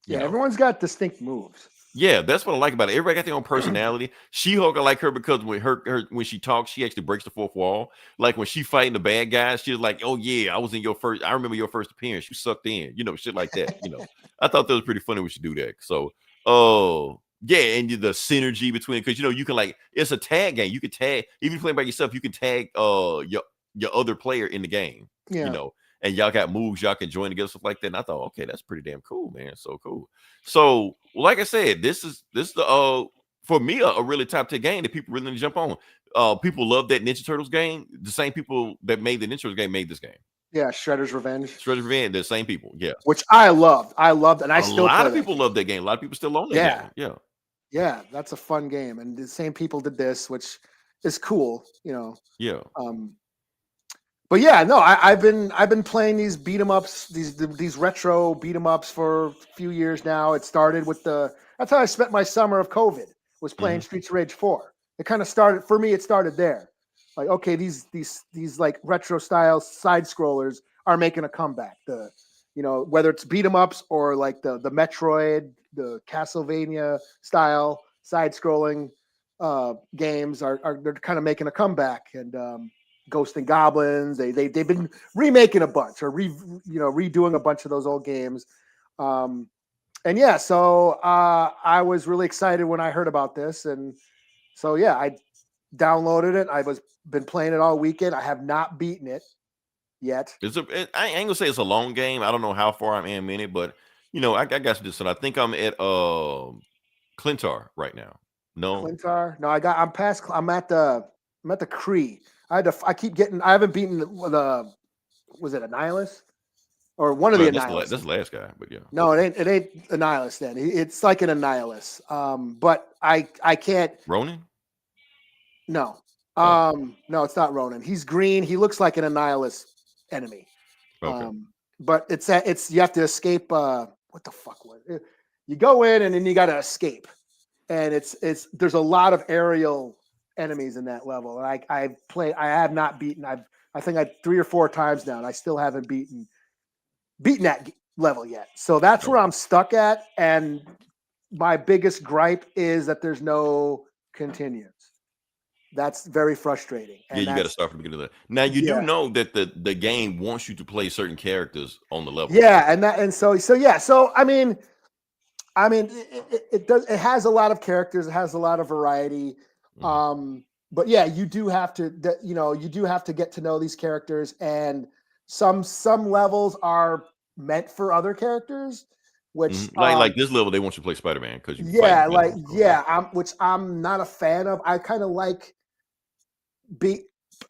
Yeah, everyone's got distinct moves. Yeah, that's what I like about it. Everybody got their own personality. She-Hulk, I like her because when she talks, she actually breaks the fourth wall. Like when she fighting the bad guys, she's like, "Oh yeah, I remember your first appearance. You sucked in," shit like that. I thought that was pretty funny. We should do that. So, yeah, and the synergy between, because you can like, it's a tag game. You can tag, even playing by yourself, you can tag your other player in the game. And y'all got moves y'all can join together, stuff like that. And I thought, okay, that's pretty damn cool, man. So cool. So, like I said, this is the for me a really top tier game that people really need to jump on. People love that Ninja Turtles game. The same people that made the Ninja Turtles game made this game. Yeah, Shredder's Revenge. The same people. Yeah, which I loved, and a lot of people love that game. A lot of people still own that game. Yeah, that's a fun game, and the same people did this, which is cool. Yeah. But yeah, no, I've been playing these beat 'em ups, these retro beat 'em ups for a few years now. It started with that's how I spent my summer of COVID, was playing Streets of Rage 4. It kind of started for me. It started there. Like, okay, these like retro style side scrollers are making a comeback. Whether it's beat 'em ups or like the Metroid, the Castlevania style side scrolling games they're kind of making a comeback. And Ghosts and Goblins, they've been remaking a bunch or redoing a bunch of those old games. And And yeah, so I was really excited when I heard about this, and so yeah, I downloaded it. Been playing it all weekend. I have not beaten it yet. I ain't gonna say it's a long game. I don't know how far I am in it, but I got this. And I think I'm at Clintar right now. No, Clintar. No, I'm past. I'm at the Cree. I haven't beaten the was it Annihilus? Or one of the Annihilus. That's the last guy, but yeah. No, it ain't Annihilus then. It's like an Annihilus. But I can't. Ronin? No. No, it's not Ronin. He's green. He looks like an Annihilus enemy. Okay. But it's you have to escape. What the fuck was it? You go in and then you got to escape, and there's a lot of aerial enemies in that level. And I have not beaten. I think 3 or 4 times now, and I still haven't beaten that level yet. So that's where I'm stuck at. And my biggest gripe is that there's no continues. That's very frustrating. And you got to start from the beginning of that. Now you do know that the game wants you to play certain characters on the level. Yeah, and so yeah. So I mean, it has a lot of characters. It has a lot of variety. Mm-hmm. But yeah, you do have to get to know these characters, and some levels are meant for other characters, which like this level they want you to play Spider-Man because which I'm not a fan of. I kind of like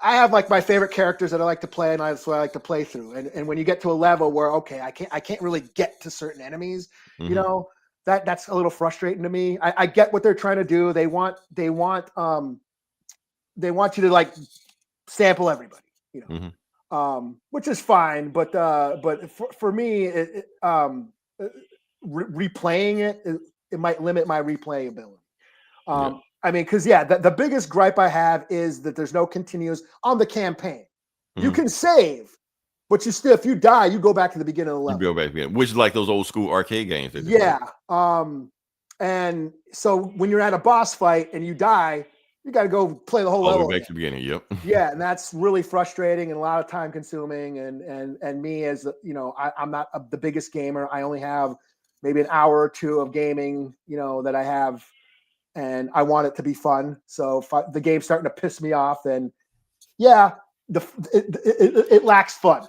I have like my favorite characters that I like to play, and that's what I like to play through. And when you get to a level where I can't really get to certain enemies, mm-hmm. That's a little frustrating to me. I get what they're trying to do. They want you to like sample everybody, mm-hmm. Which is fine. But for me, replaying it might limit my replayability. I mean, because the biggest gripe I have is that there's no continues on the campaign. Mm-hmm. You can save, but you still, if you die, you go back to the beginning of the level. You go back again, which is like those old school arcade games. And so when you're at a boss fight and you die, you got to go play the whole level back to the beginning. Yep. Yeah, and that's really frustrating and a lot of time consuming. And me as I'm not the biggest gamer. I only have maybe an hour or 2 of gaming, that I have, and I want it to be fun. So if the game's starting to piss me off, then it lacks fun.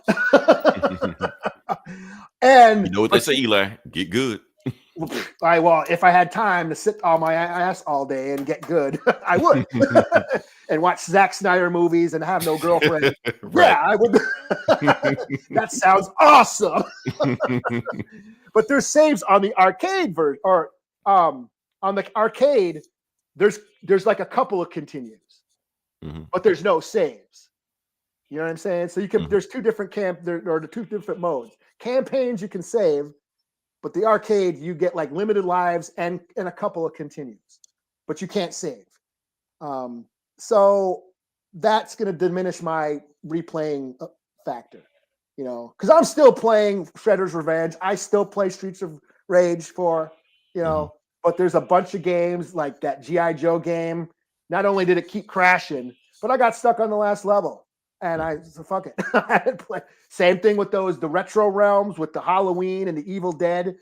And you know what they say, Eli, get good. Well, if I had time to sit on my ass all day and get good, I would. And watch Zack Snyder movies and have no girlfriend. Right. Yeah, I would. That sounds awesome. But there's saves on the arcade version, or on the arcade. There's like a couple of continues, mm-hmm. but there's no saves. You know what I'm saying? So you can. Mm-hmm. There's 2 different the 2 different modes. Campaigns you can save. But the arcade, you get like limited lives and a couple of continues, but you can't save. So that's going to diminish my replaying factor, because I'm still playing Shredder's Revenge. I still play Streets of Rage 4, mm-hmm. but there's a bunch of games like that G.I. Joe game. Not only did it keep crashing, but I got stuck on the last level. And so fuck it. I had play. Same thing with the retro realms with the Halloween and the Evil Dead.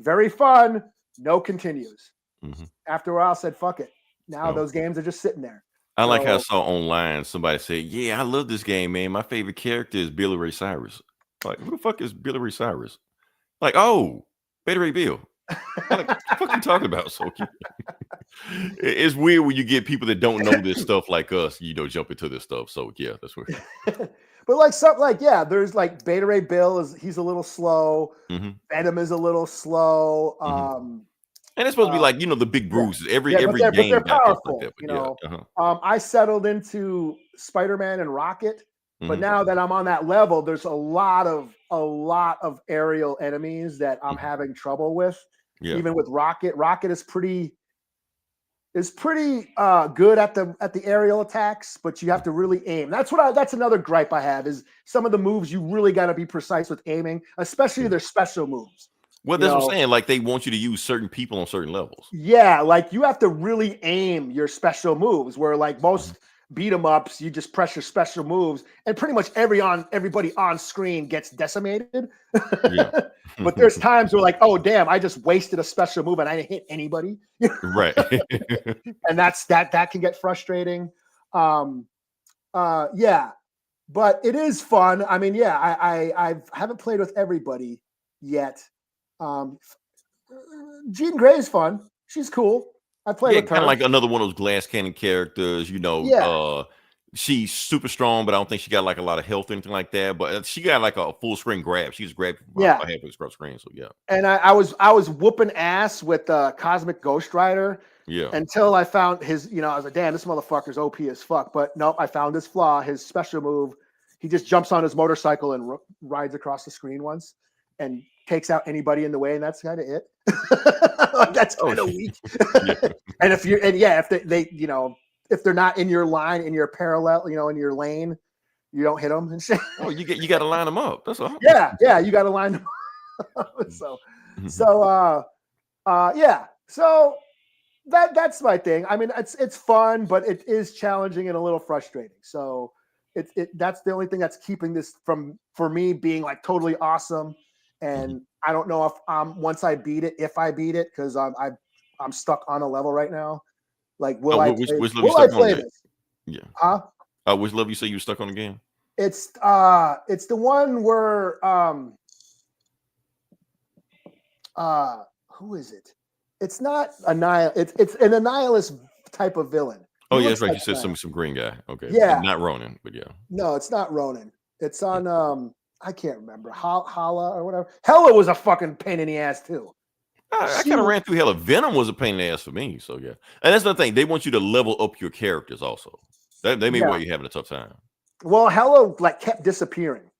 Very fun. No continues. Mm-hmm. After a while, I said, fuck it. Now those games are just sitting there. I like how I saw online somebody say, yeah, I love this game, man. My favorite character is Billy Ray Cyrus. Like, who the fuck is Billy Ray Cyrus? Like, oh, Beta Ray Bill. Like, what the fuck you talking about, Soki? It's weird when you get people that don't know this stuff like us, jump into this stuff. So yeah, that's weird. But there's like Beta Ray Bill he's a little slow. Mm-hmm. Venom is a little slow. Mm-hmm. And it's supposed to be like, the big bruises. Every game. But they're powerful. Like that, I settled into Spider-Man and Rocket, but mm-hmm. now that I'm on that level, there's a lot of aerial enemies that I'm having trouble with. Yeah. Even with Rocket. Rocket is pretty good at the aerial attacks, but you have to really aim. That's another gripe I have is some of the moves you really got to be precise with aiming, especially their special moves. Well, that's what I'm saying. Like they want you to use certain people on certain levels. Yeah, like you have to really aim your special moves. Where like most beat 'em ups, you just press your special moves, and pretty much everybody on screen gets decimated. Yeah. But there's times where like, oh damn, I just wasted a special move and I didn't hit anybody. Right. And that can get frustrating. Yeah. But it is fun. I mean, yeah, I haven't played with everybody yet. Jean Grey is fun. She's cool. I played with her. Kind of like another one of those glass cannon characters, you know. Yeah. She's super strong, but I don't think she got like a lot of health or anything like that. But she got like a full screen grab. She just grabbed halfway across screen. So yeah. And I was whooping ass with Cosmic Ghost Rider. Yeah. Until I found his, I was like, damn, this motherfucker's OP as fuck. But nope, I found his flaw, his special move. He just jumps on his motorcycle and rides across the screen once and takes out anybody in the way, and that's kind of it. That's kind of weak. Yeah. And if they're not in your line, in your parallel, in your lane, you don't hit them and shit. Oh, you got to line them up. That's all. Yeah, you got to line them up. Yeah. So that's my thing. I mean, it's fun, but it is challenging and a little frustrating. So that's the only thing that's keeping this for me being like totally awesome. And I don't know if once I beat it, because I'm stuck on a level right now. Like, will I play this? Yeah. Huh? Which level you say you were stuck on the game? It's the one where who is it? It's not it's an Annihilus type of villain. Oh yeah, that's right. You said some green guy. Okay. Yeah. Not Ronin, but yeah. No, it's not Ronin. It's on I can't remember. Hala or whatever. Hela was a fucking pain in the ass too. I kind of ran through Hela. Venom was a pain in the ass for me. So yeah. And that's the thing. They want you to level up your characters also. They may why you're having a tough time. Well, Hela like kept disappearing.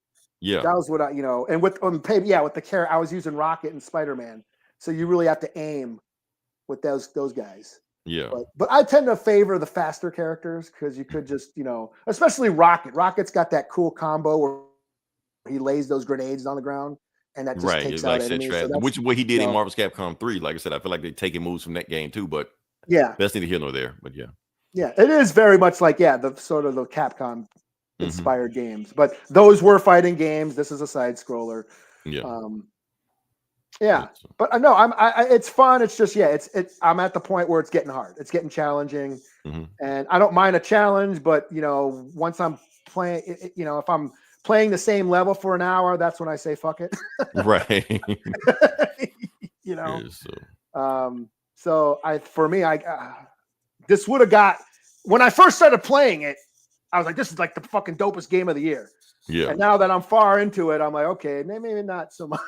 Yeah. That was what and with the character, I was using Rocket and Spider-Man. So you really have to aim with those guys. Yeah. But I tend to favor the faster characters because you could just, especially Rocket. Rocket's got that cool combo where he lays those grenades on the ground and that just takes out enemies. Which is what he did in Marvel's Capcom 3. Like I said, I feel like they're taking moves from that game too, but yeah, that's neither here nor there. But yeah. Yeah, it is very much like, the sort of the Capcom inspired games. But those were fighting games. This is a side scroller. Yeah. But no, it's fun. It's just, I'm at the point where it's getting hard. It's getting challenging. And I don't mind a challenge, but once I'm playing, if I'm playing the same level for an hour, that's when I say fuck it. Right. So this would have got, when I first started playing it, I was like, this is like the fucking dopest game of the year. Yeah. And now that I'm far into it, I'm like, okay, maybe not so much.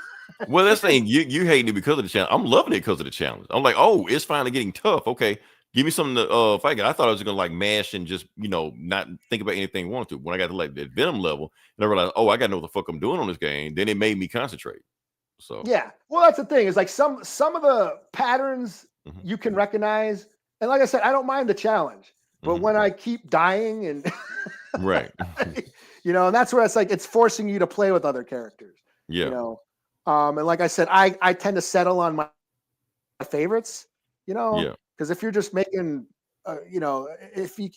Well, that's the thing. You hate it because of the challenge. I'm loving it because of the challenge. I'm like, oh, it's finally getting tough. Okay, give me something to fight. I thought I was gonna like mash and just not think about anything I wanted to. When I got to like that Venom level, and I realized, oh, I got to know what the fuck I'm doing on this game. Then it made me concentrate. So yeah, well, that's the thing. Is like some of the patterns you can recognize, and like I said, I don't mind the challenge. But when I keep dying and right, and that's where it's like it's forcing you to play with other characters. Yeah. And like I said, I tend to settle on my favorites, because if you're just making, if you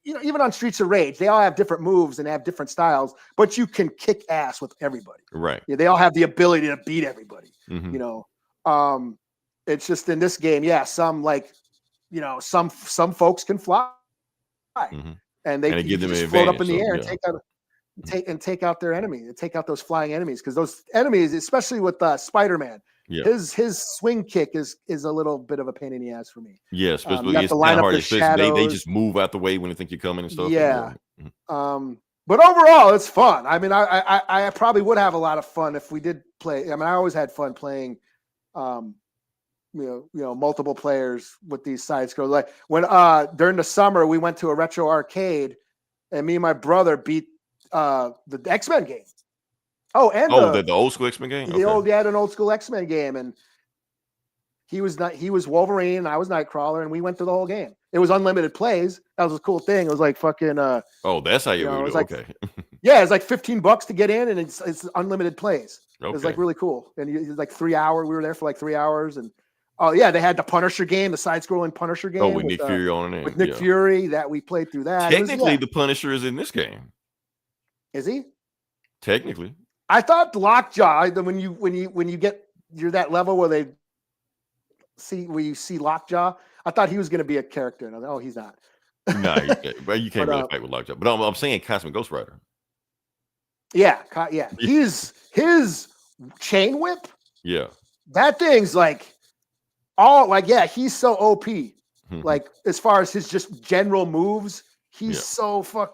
even on Streets of Rage, they all have different moves and have different styles, but you can kick ass with everybody. Right. Yeah, they all have the ability to beat everybody. It's just in this game, some some folks can fly, and they give them just an float up in the air and take out their enemy, take out those flying enemies, because those enemies, especially with Spider-Man, his swing kick is a little bit of a pain in the ass for me. Yeah, especially it's kind of hard. They just move out the way when they think you're coming and stuff. Yeah. But overall, it's fun. I mean, I probably would have a lot of fun if we did play. I mean, I always had fun playing, multiple players with these side scrolls. Like when during the summer we went to a retro arcade, and me and my brother beat the X-Men game. The old school X-Men game. An old school X-Men game, and he was Wolverine, and I was Nightcrawler, and we went through the whole game. It was unlimited plays. That was a cool thing. It was like fucking. That's how you do it. Like, okay. Yeah, it's like $15 to get in, and it's unlimited plays. Okay. It was like really cool, and it's like 3 hours. We were there for like 3 hours, and Oh yeah, they had the Punisher game, the side-scrolling Punisher game. Oh, with Nick Fury on it. With Nick Fury, that we played through that. Technically, the Punisher is in this game. Is he? Technically. I thought Lockjaw, when you get you're that level where you see Lockjaw, I thought he was going to be a character. And I was like, oh, he's not. No, you can't really fight with Lockjaw. But I'm saying Cosmic Ghost Rider. Yeah. His chain whip. Yeah. That thing's he's so OP. Like as far as his just general moves, he's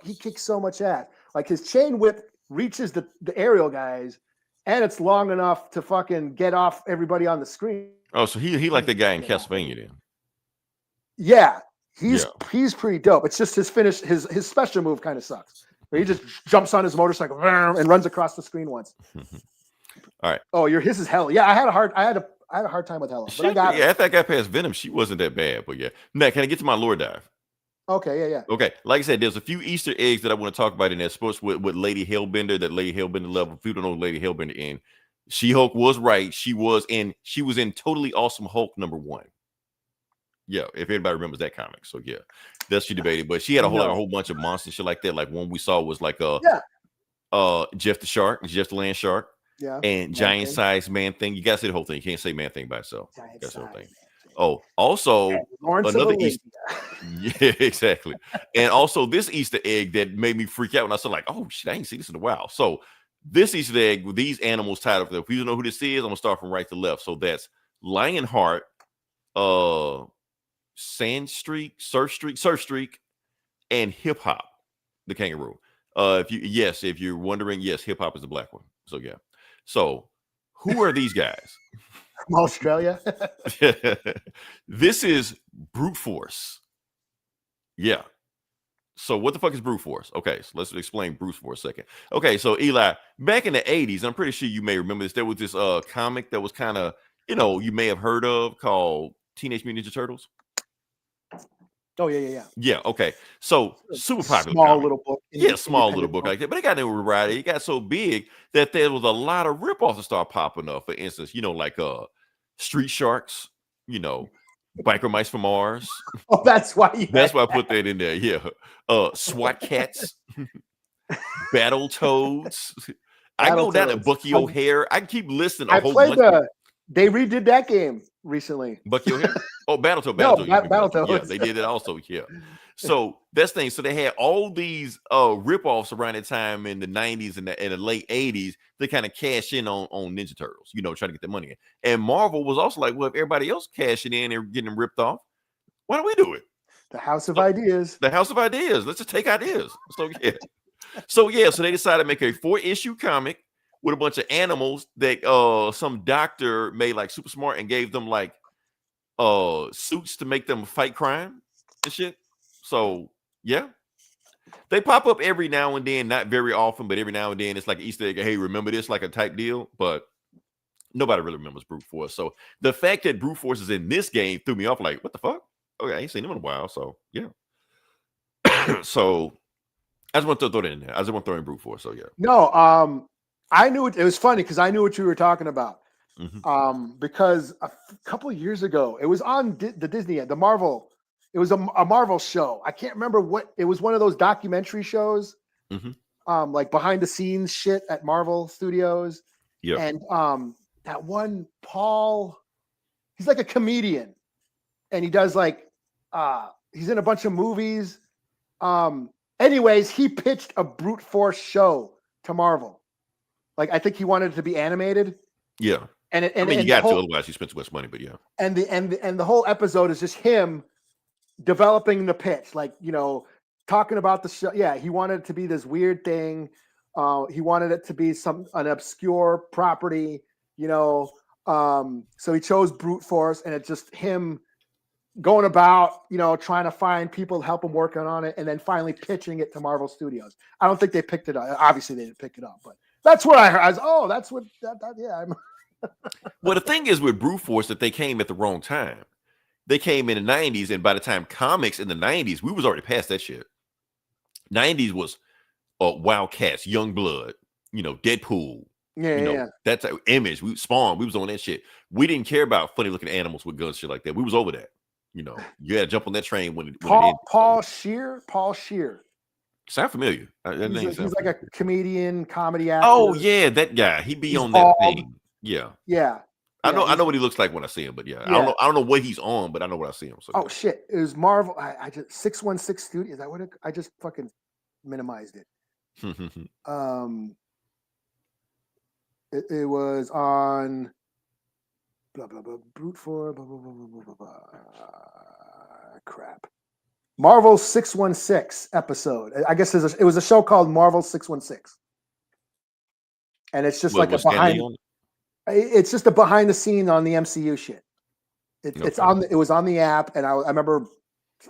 he kicks so much ass. Like his chain whip reaches the aerial guys, and it's long enough to fucking get off everybody on the screen. Oh, so he like the guy in Castlevania then. Yeah, he's pretty dope. It's just his finish, his special move kind of sucks. Where he just jumps on his motorcycle and runs across the screen once. All right. Oh, his is hell. Yeah, I had a hard time with Hella. But I got after I got past Venom, she wasn't that bad. But yeah. Now, can I get to my lore dive? Okay, yeah. Okay, like I said, there's a few Easter eggs that I want to talk about in that sports with Lady Hellbender, that Lady Hellbender level. If you don't know Lady Hellbender in, She-Hulk was right. She was in Totally Awesome Hulk #1. Yeah, if anybody remembers that comic. So yeah, that's she debated. But she had a whole bunch of monsters shit like that. Like one we saw was like Jeff the Land Shark. Yeah. And giant size man thing. You gotta say the whole thing. You can't say man thing by itself. That's the whole thing. Oh, also another Easter. Yeah, exactly. And also this Easter egg that made me freak out when I saw oh shit, I ain't seen this in a while. So this Easter egg with these animals tied up there. If you don't know who this is, I'm gonna start from right to left. So that's Lionheart, Surf Streak, and Hip Hop, the kangaroo. If you're wondering, yes, Hip Hop is the black one. So yeah. So who are these guys? From Australia. This is brute force. Yeah. So what the fuck is brute force? Okay, so let's explain brute force for a second. Okay, so Eli, back in the 80s, I'm pretty sure you may remember this. There was this comic that was kind of, you may have heard of called Teenage Mutant Ninja Turtles. Oh yeah. Yeah, okay. So super popular. Small little book. Yeah, small little book like that. But it got notoriety. It got so big that there was a lot of ripoffs that started popping up. For instance, like Street Sharks, Biker Mice from Mars. Oh, that's why that's why I put that in there. Yeah. SWAT Cats, Battle Toads. I go down to Bucky O'Hare. I can keep listing a whole bunch. They redid that game recently. Bucky O'Hare? Oh, Battletoads. Battletoads. Yeah, they did it also. Yeah. So that's the thing. So they had all these ripoffs around that time in the 90s and the late 80s. They kind of cash in on Ninja Turtles, trying to get the money in. And Marvel was also like, well, if everybody else cashing in and getting them ripped off, why don't we do it? The House of Ideas. The House of Ideas. Let's just take ideas. So yeah. So they decided to make a 4-issue comic with a bunch of animals that some doctor made super smart and gave them suits to make them fight crime and shit. So yeah, they pop up every now and then, not very often, but every now and then it's like an Easter egg. Hey, remember this? Like a type deal, but nobody really remembers brute force. So the fact that brute force is in this game threw me off. Like, what the fuck? Okay, I ain't seen him in a while. So yeah. So I just want to throw that in there. I just want to throw in brute force. So yeah. No, I knew it was funny because I knew what you were talking about. Mm-hmm. Because a couple of years ago, it was on the Disney, the Marvel. It was a Marvel show. I can't remember what it was. One of those documentary shows, like behind the scenes shit at Marvel Studios. Yeah. And that one Paul, he's like a comedian, and he does he's in a bunch of movies. Anyways, he pitched a brute force show to Marvel. I think he wanted it to be animated. Yeah. And you got to, otherwise you spent too much money, but yeah. And the whole episode is just him developing the pitch, talking about the show. Yeah, he wanted it to be this weird thing. He wanted it to be an obscure property, so he chose brute force, and it's just him going about, trying to find people to help him working on it, and then finally pitching it to Marvel Studios. I don't think they picked it up. Obviously, they didn't pick it up, but that's what I heard. I was, that's what. Yeah. Well, the thing is with brute force that they came at the wrong time. They came in the 90s, and by the time comics in the 90s, we was already past that shit. 90s was Wildcats, Youngblood, Deadpool, That's an image. We was on that shit. We didn't care about funny looking animals with guns, shit like that. We was over that. You had to jump on that train when it ended. Paul Scheer. Sound familiar? He's like a comedy actor. Oh yeah, that guy. He be on that thing. Yeah. I know what he looks like when I see him, but I don't know what he's on, but I know what I see him. So shit, it was Marvel. I just 616 Studio. Is that what I just fucking minimized it? It was on blah blah blah brute for blah blah blah blah blah blah. Crap. Marvel 616 episode. I guess it was a show called Marvel 616, and it's just like a behind. It's just a behind the scene on the MCU shit. It was on the app, and I remember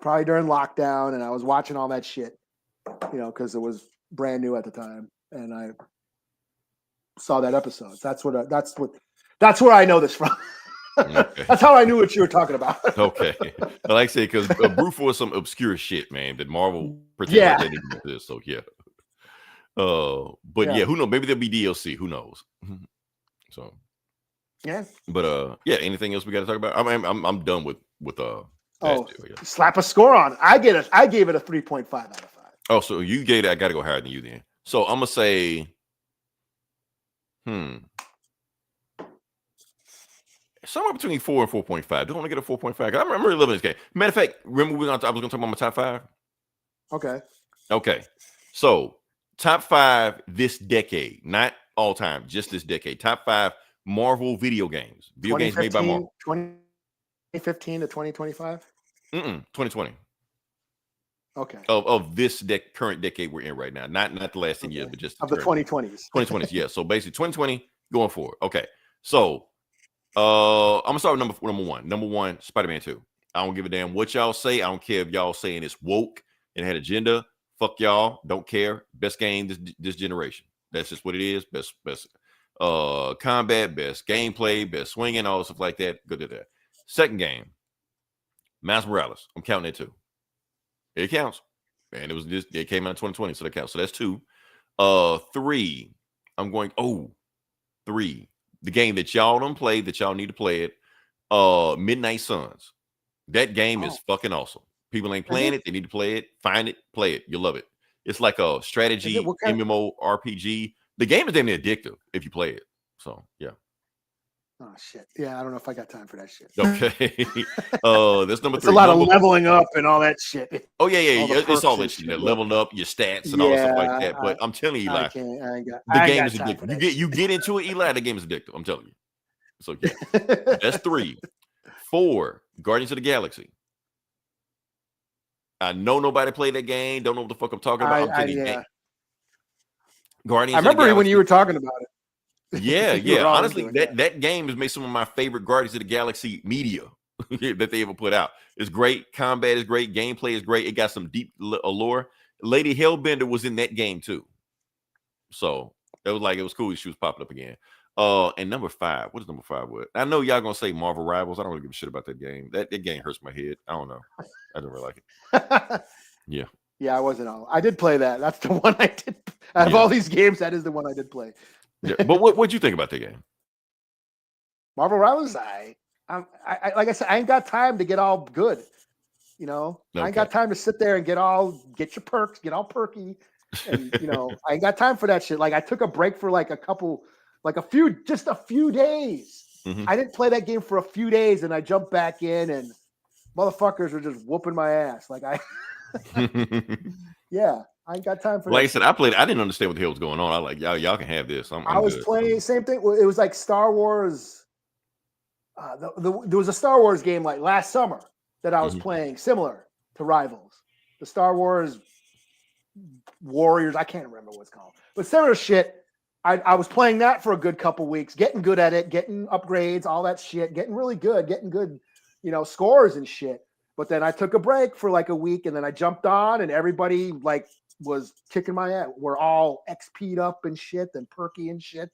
probably during lockdown, and I was watching all that shit, because it was brand new at the time, and I saw that episode. That's where I know this from. Okay. That's how I knew what you were talking about. Okay, like I say, because brute force some obscure shit, man, that Marvel pretends like they didn't do this. So who knows? Maybe there'll be DLC. Who knows? So but anything else we got to talk about? I'm done with slap a score on. I gave it a 3.5 out of 5. Oh, so you gave it. I got to go higher than you then. So I'm gonna say, somewhere between 4 and 4.5. Don't want to get a 4.5. I'm really loving this game. Matter of fact, remember I was going to talk about my top 5. Okay. So top 5 this decade, not all time, just this decade. Top 5 Marvel video games. Video games made by Marvel. 2015 to 2025? 2020. Okay. Of this current decade we're in right now. Not the last 10 years, but just of the 2020s. 2020s, yeah. So basically 2020 going forward. Okay. So I'm gonna start with number one. Number 1, Spider-Man 2. I don't give a damn what y'all say. I don't care if y'all saying it's woke and had agenda. Fuck y'all. Don't care. Best game this generation. That's just what it is. Best combat, best gameplay, best swinging, all stuff like that. Good at that. Second game, Miles Morales. I'm counting it too. It counts. And it came out in 2020, so that counts. So that's 2. 3. I'm going 3. The game that y'all don't play, that y'all need to play it. Midnight Suns. That game is fucking awesome. People ain't playing it. They need to play it. Find it, play it. You'll love it. It's like a strategy MMO RPG. The game is damn near addictive if you play it. So yeah. Oh shit. Yeah, I don't know if I got time for that shit. Okay. That's number 3. It's a lot of leveling up and all that shit. Oh yeah. It's all that shit. Leveling up your stats and all that stuff like that. But I'm telling you, Eli, the game is addictive. You get into it, Eli. The game is addictive. I'm telling you. So yeah, that's 3. 4, Guardians of the Galaxy. I know nobody played that game. Don't know what the fuck I'm talking about. I'm telling you, Guardians. I remember when you were talking about it. Yeah. Honestly, that game has made some of my favorite Guardians of the Galaxy media that they ever put out. It's great. Combat is great. Gameplay is great. It got some deep allure. Lady Hellbender was in that game too. So it was cool. She was popping up again. And number 5. What is number 5? What? I know y'all gonna say Marvel Rivals. I don't really give a shit about that game. That game hurts my head. I don't know. I don't really like it. Yeah. Yeah, I did play that. That's the one I did. Out of all these games, that is the one I did play. Yeah, but what'd you think about the game? Marvel Rivals, I like I said, I ain't got time to get all good. I ain't got time to sit there and get your perks, get all perky, and I ain't got time for that shit. Like I took a break for just a few days. I didn't play that game for a few days, and I jumped back in, and motherfuckers were just whooping my ass. Like yeah. I ain't got time for like I said, I didn't understand what the hell was going on. I like y'all can have this. I was playing same thing. It was like Star Wars. There was a Star Wars game like last summer that I was playing, similar to Rivals. The Star Wars Warriors. I can't remember what it's called, but similar shit. I was playing that for a good couple weeks, getting good at it, getting upgrades, all that shit, getting really good, getting good, scores and shit. But then I took a break for like a week, and then I jumped on, and everybody was kicking my ass. We're all XP'd up and shit and perky and shit,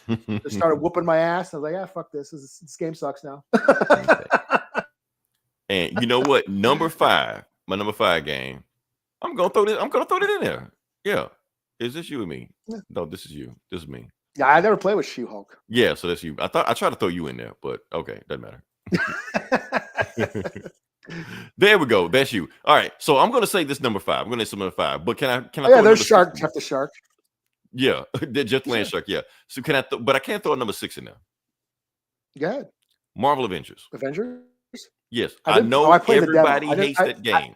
and just started whooping my ass. I was like, fuck this. This game sucks now. And you know what? Number 5, my number 5 game. I'm gonna throw it in there. Yeah. Is this you and me? Yeah. No, this is you. This is me. Yeah, I never played with She-Hulk. Yeah, so that's you. I tried to throw you in there, but okay, doesn't matter. There we go. That's you. All right. So I'm gonna say this number 5. I'm gonna say number 5. But can I yeah, there's Shark, Jeff the Shark. Yeah, just land Shark. Yeah. So can I but I can't throw a number 6 in there. Go ahead. Marvel Avengers. Avengers? Yes. I know everybody hates that game.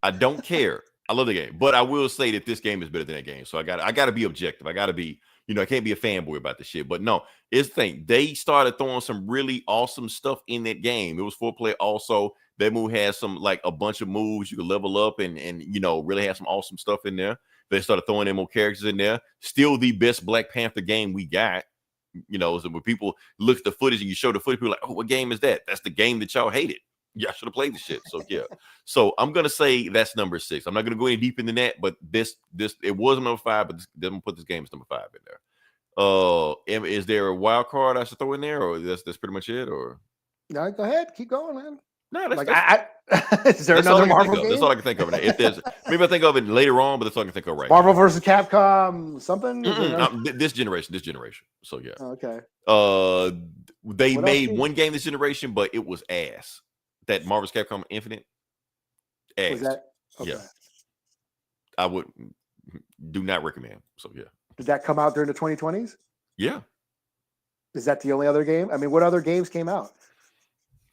I don't care. I love the game, but I will say that this game is better than that game. So I gotta be objective. I gotta be, I can't be a fanboy about the shit. But no, it's the thing. They started throwing some really awesome stuff in that game. It was 4-player also. That move has some like a bunch of moves you can level up and really have some awesome stuff in there. They started throwing in more characters in there. Still the best Black Panther game we got. So when people look at the footage and you show the footage, people are like, oh, what game is that? That's the game that y'all hated. Yeah, I should have played the shit. So yeah. So I'm gonna say that's number 6. I'm not gonna go any deep into that, but this it was number 5, but I'm gonna put this game as number 5 in there. Is there a wild card I should throw in there, or that's pretty much it? Or no, go ahead, keep going, man. No, that's is there another Marvel game? That's all I can think of. If there's maybe I think of it later on, but that's all I can think of right Marvel versus Capcom, something. This generation. So yeah. Okay. They made one game this generation, but it was ass. That Marvel's Capcom Infinite. Ass. Was that? Okay. Yeah. I would do not recommend. So yeah. Did that come out during the 2020s? Yeah. Is that the only other game? I mean, what other games came out?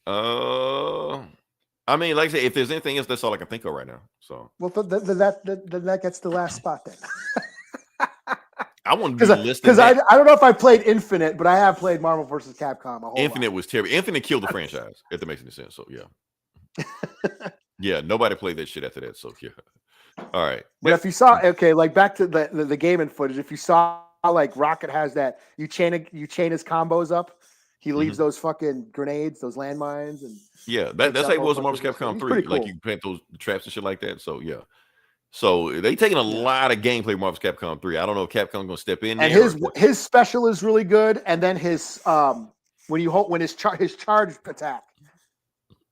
I mean, like I said, if there's anything else, that's all I can think of right now. So, well, that gets the last spot then. I want to be listed because I don't know if I played Infinite, but I have played Marvel versus Capcom a whole Infinite lot. Was terrible. Infinite killed the franchise, if that makes any sense. So yeah, yeah, nobody played that shit after that. So yeah, all right. But if you saw, like back to the gaming footage, if you saw like Rocket has that, you chain his combos up. He leaves those fucking grenades, those landmines, and yeah, that's how it was in Marvel Capcom 3. Cool. Like you plant those traps and shit like that. So yeah, so they taking a lot of gameplay Marvel Capcom 3. I don't know if Capcom's gonna step in. And his special is really good. And then his when his charge attack,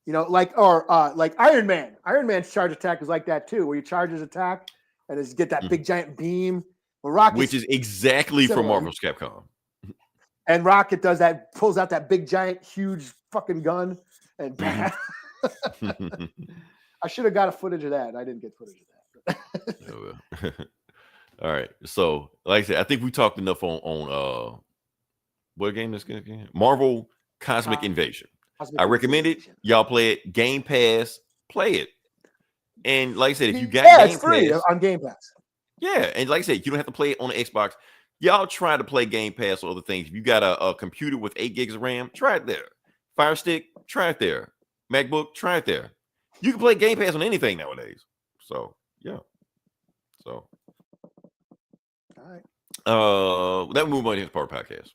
like Iron Man. Iron Man's charge attack is like that too, where you charge his attack and get that big giant beam. Which is exactly from Marvel's Capcom. And Rocket does that, pulls out that big, giant, huge fucking gun. And I should have got a footage of that. I didn't get footage of that. All right. So, like I said, I think we talked enough on what game is good again? Marvel Cosmic Invasion. I recommend it. Y'all play it. Game Pass. Play it. And like I said, if you got Game it's free Pass, on Game Pass. Yeah. And like I said, you don't have to play it on the Xbox. Y'all try to play Game Pass or other things. If you got a computer with 8 gigs of RAM, try it there. Fire Stick, try it there. MacBook, try it there. You can play Game Pass on anything nowadays. So, yeah. So, all right. That move on to his part podcast.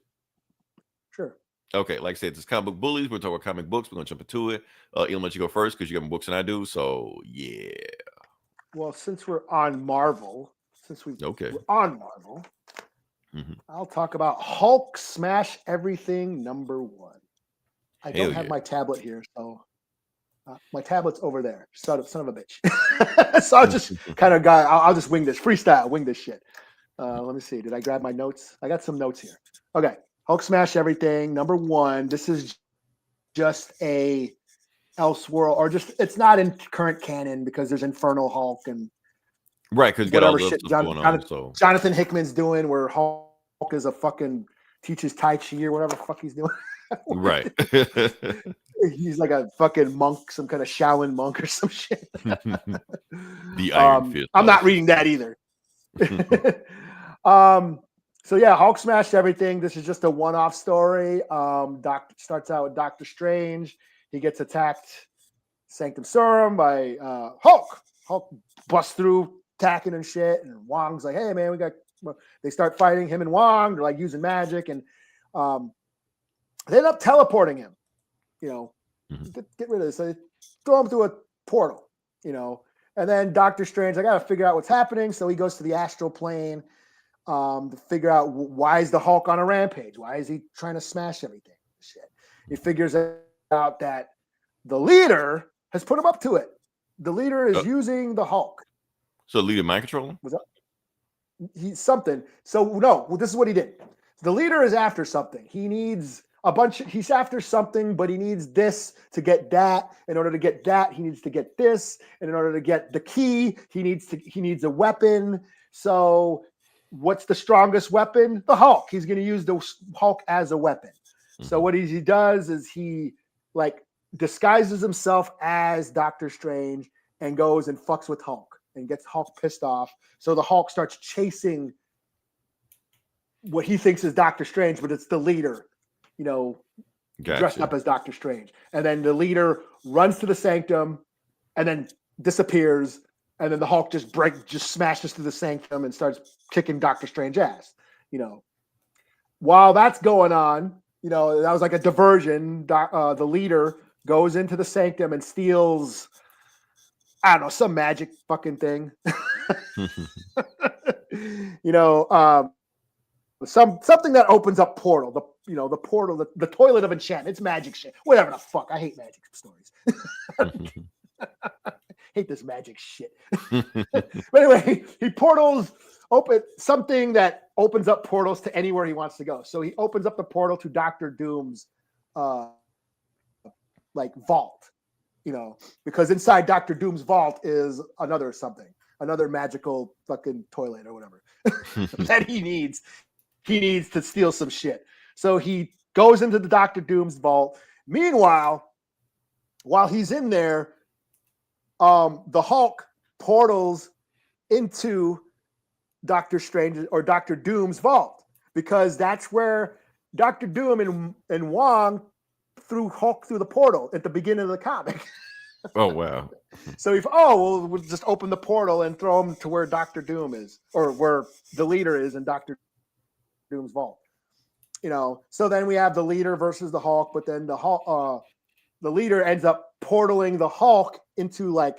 Sure. Okay, like I said, this is Comic Book Bullies. We're talking about comic books. We're going to jump into it. Elon, let you go first because you got more books than I do. So, yeah. Well, since we're on Marvel, we're on Marvel, I'll talk about Hulk Smash Everything #1. I don't have my tablet here, so my tablet's over there. Son of a bitch. So I'll just I'll just wing this shit. Let me see. Did I grab my notes? I got some notes here. Okay. Hulk Smash Everything #1. This is just a Elseworld, or just it's not in current canon because there's Infernal Hulk and right, because whatever shit Jonathan Hickman's doing, where Hulk is a fucking teaches Tai Chi or whatever the fuck he's doing. Right. He's like a fucking monk, some kind of Shaolin monk or some shit. The Iron Fist. I'm not reading that either. So yeah, Hulk Smashed Everything. This is just a one-off story. Starts out with Doctor Strange. He gets attacked, Sanctum Sanctorum, by Hulk. Hulk busts through, attacking and shit. And Wong's like, "Hey man, they start fighting him and Wong. They're like using magic, and they end up teleporting him. Get rid of this. So they throw him through a portal. And then Doctor Strange, I got to figure out what's happening. So he goes to the astral plane to figure out why is the Hulk on a rampage? Why is he trying to smash everything? Shit. He figures out that the leader has put him up to it. The leader is using the Hulk. So the leader mind control him? he's something. So no, well, this is what he did. The leader is after something. He needs he's after something, but he needs this to get that. In order to get that, he needs to get this. And in order to get the key, he needs a weapon. So what's the strongest weapon? The Hulk. He's going to use the Hulk as a weapon. So what he does is he like disguises himself as Doctor Strange and goes and fucks with Hulk and gets Hulk pissed off. So the Hulk starts chasing what he thinks is Doctor Strange, but it's the leader, dressed up as Doctor Strange. And then the leader runs to the sanctum and then disappears. And then the Hulk just smashes through the sanctum and starts kicking Doctor Strange ass. While that's going on, that was like a diversion. The leader goes into the sanctum and steals, I don't know, some magic fucking thing. Something that opens up portal. The portal, the toilet of enchantment. It's magic shit. Whatever the fuck. I hate magic stories. Hate this magic shit. But anyway, he portals open something that opens up portals to anywhere he wants to go. So he opens up the portal to Doctor Doom's vault, because inside Doctor Doom's vault is another magical fucking toilet or whatever that he needs. He needs to steal some shit. So he goes into the Doctor Doom's vault. Meanwhile, while he's in there, the Hulk portals into Doctor Strange or Doctor Doom's vault, because that's where Doctor Doom and Wong threw Hulk through the portal at the beginning of the comic. Oh, wow. So we'll just open the portal and throw him to where Doctor Doom is, or where the leader is in Doctor Doom's vault. So then we have the leader versus the Hulk, but then the leader ends up portaling the Hulk into I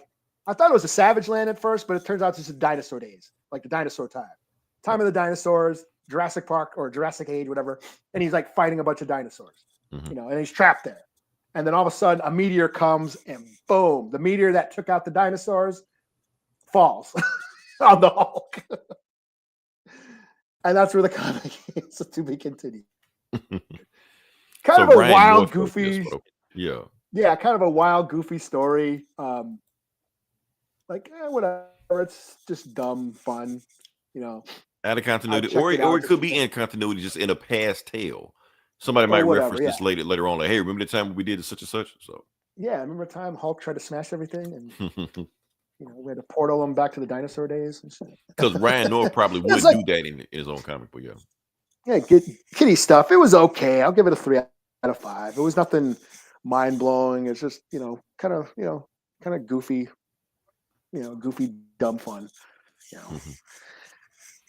thought it was a Savage Land at first, but it turns out it's just dinosaur days, like the dinosaur time of the dinosaurs, Jurassic Park or Jurassic Age, whatever. And he's fighting a bunch of dinosaurs, and he's trapped there. And then all of a sudden a meteor comes and boom, the meteor that took out the dinosaurs falls on the Hulk. And that's where the comic is to be continued. Kind of a wild, goofy. Yeah. Yeah, kind of a wild, goofy story. Whatever. It's just dumb fun, Out of continuity, or it could be in continuity, just in a past tale. Somebody might reference this later on. Hey, remember the time we did such and such? So yeah, I remember the time Hulk tried to smash everything, and we had to portal him back to the dinosaur days and shit. Because Ryan North probably would do that in his own comic book. Yeah, kitty stuff. It was okay. I'll give it a 3 out of 5. It was nothing mind blowing. It's just kind of goofy, goofy dumb fun.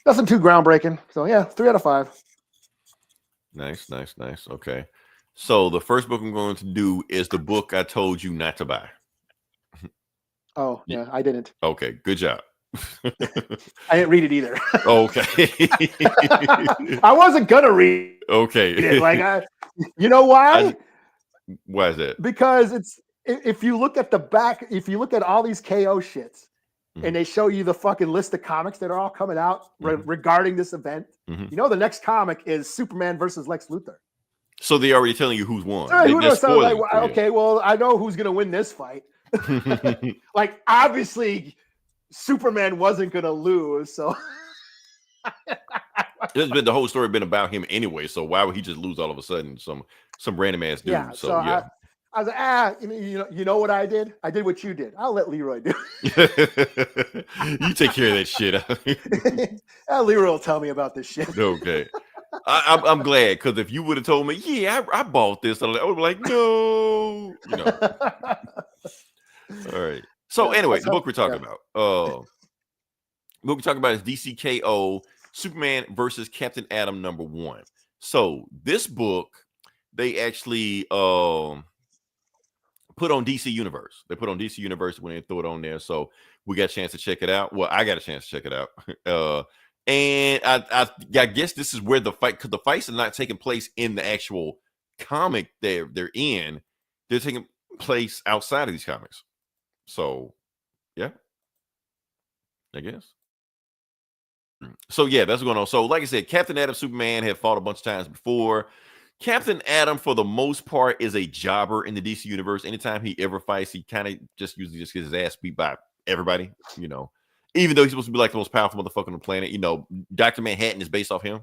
Nothing too groundbreaking. So yeah, 3 out of 5. Nice. Okay, so the first book I'm going to do is the book I told you not to buy. Oh yeah, I didn't. Okay, good job. I didn't read it either. Okay. I wasn't gonna read. Okay. It. You know why? Why is that? Because if you look at the back, if you look at all these KO shits, and they show you the fucking list of comics that are all coming out regarding this event, the next comic is Superman versus Lex Luthor. So they're already telling you who's won. Okay, well, I know who's gonna win this fight. Obviously, Superman wasn't gonna lose, so the whole story been about him anyway. So why would he just lose all of a sudden? Some random ass dude. Yeah. So yeah. I was like, you know what I did? I did what you did. I'll let Leroy do it. You take care of that shit. Leroy will tell me about this shit. Okay. I'm glad, because if you would have told me, yeah, I bought this, I would be like, no. All right. So anyway, the book we're talking about. The book we're talking about is DCKO Superman versus Captain Atom #1. So this book, they actually put on DC Universe. They put on DC Universe when they threw it on there. So we got a chance to check it out. Well, I got a chance to check it out. And I guess this is where the fight, because the fights are not taking place in the actual comic they're in. They're taking place outside of these comics. So, yeah, I guess. So yeah, that's what's going on. So like I said, Captain Atom, Superman had fought a bunch of times before. Captain Atom, for the most part, is a jobber in the DC universe. Anytime he ever fights, he kind of just usually just gets his ass beat by everybody, Even though he's supposed to be like the most powerful motherfucker on the planet, Dr. Manhattan is based off him,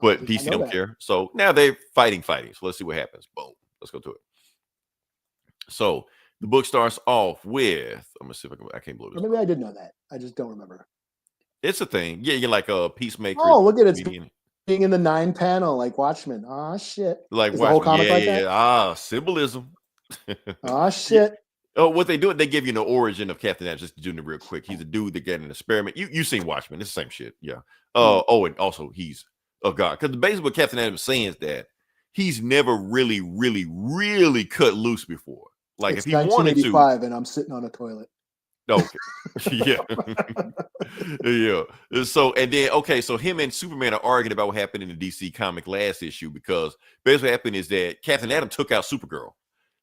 but DC don't care. So now they're fighting. So let's see what happens. Boom. Let's go to it. So the book starts off with, I'm gonna see if I can't believe this. Maybe I did know that. I just don't remember. It's a thing. Yeah, you're like a Peacemaker. Oh, look at it. Being in the 9 panel, like Watchmen. Oh, shit. Like Is the whole comic like that? Ah, symbolism. Oh, shit. Oh, what they do, they give you the origin of Captain Atom, just doing it real quick. He's a dude that got an experiment. You seen Watchmen. It's the same shit. Yeah. Oh, and also he's a god. Because basically what Captain Atom is saying is that he's never really, really, really cut loose before. Like it's if he wanted to. And I'm sitting on a toilet. Okay. Yeah. Yeah. So, and then, so him and Superman are arguing about what happened in the DC comic last issue, because basically what happened is that Captain Atom took out Supergirl.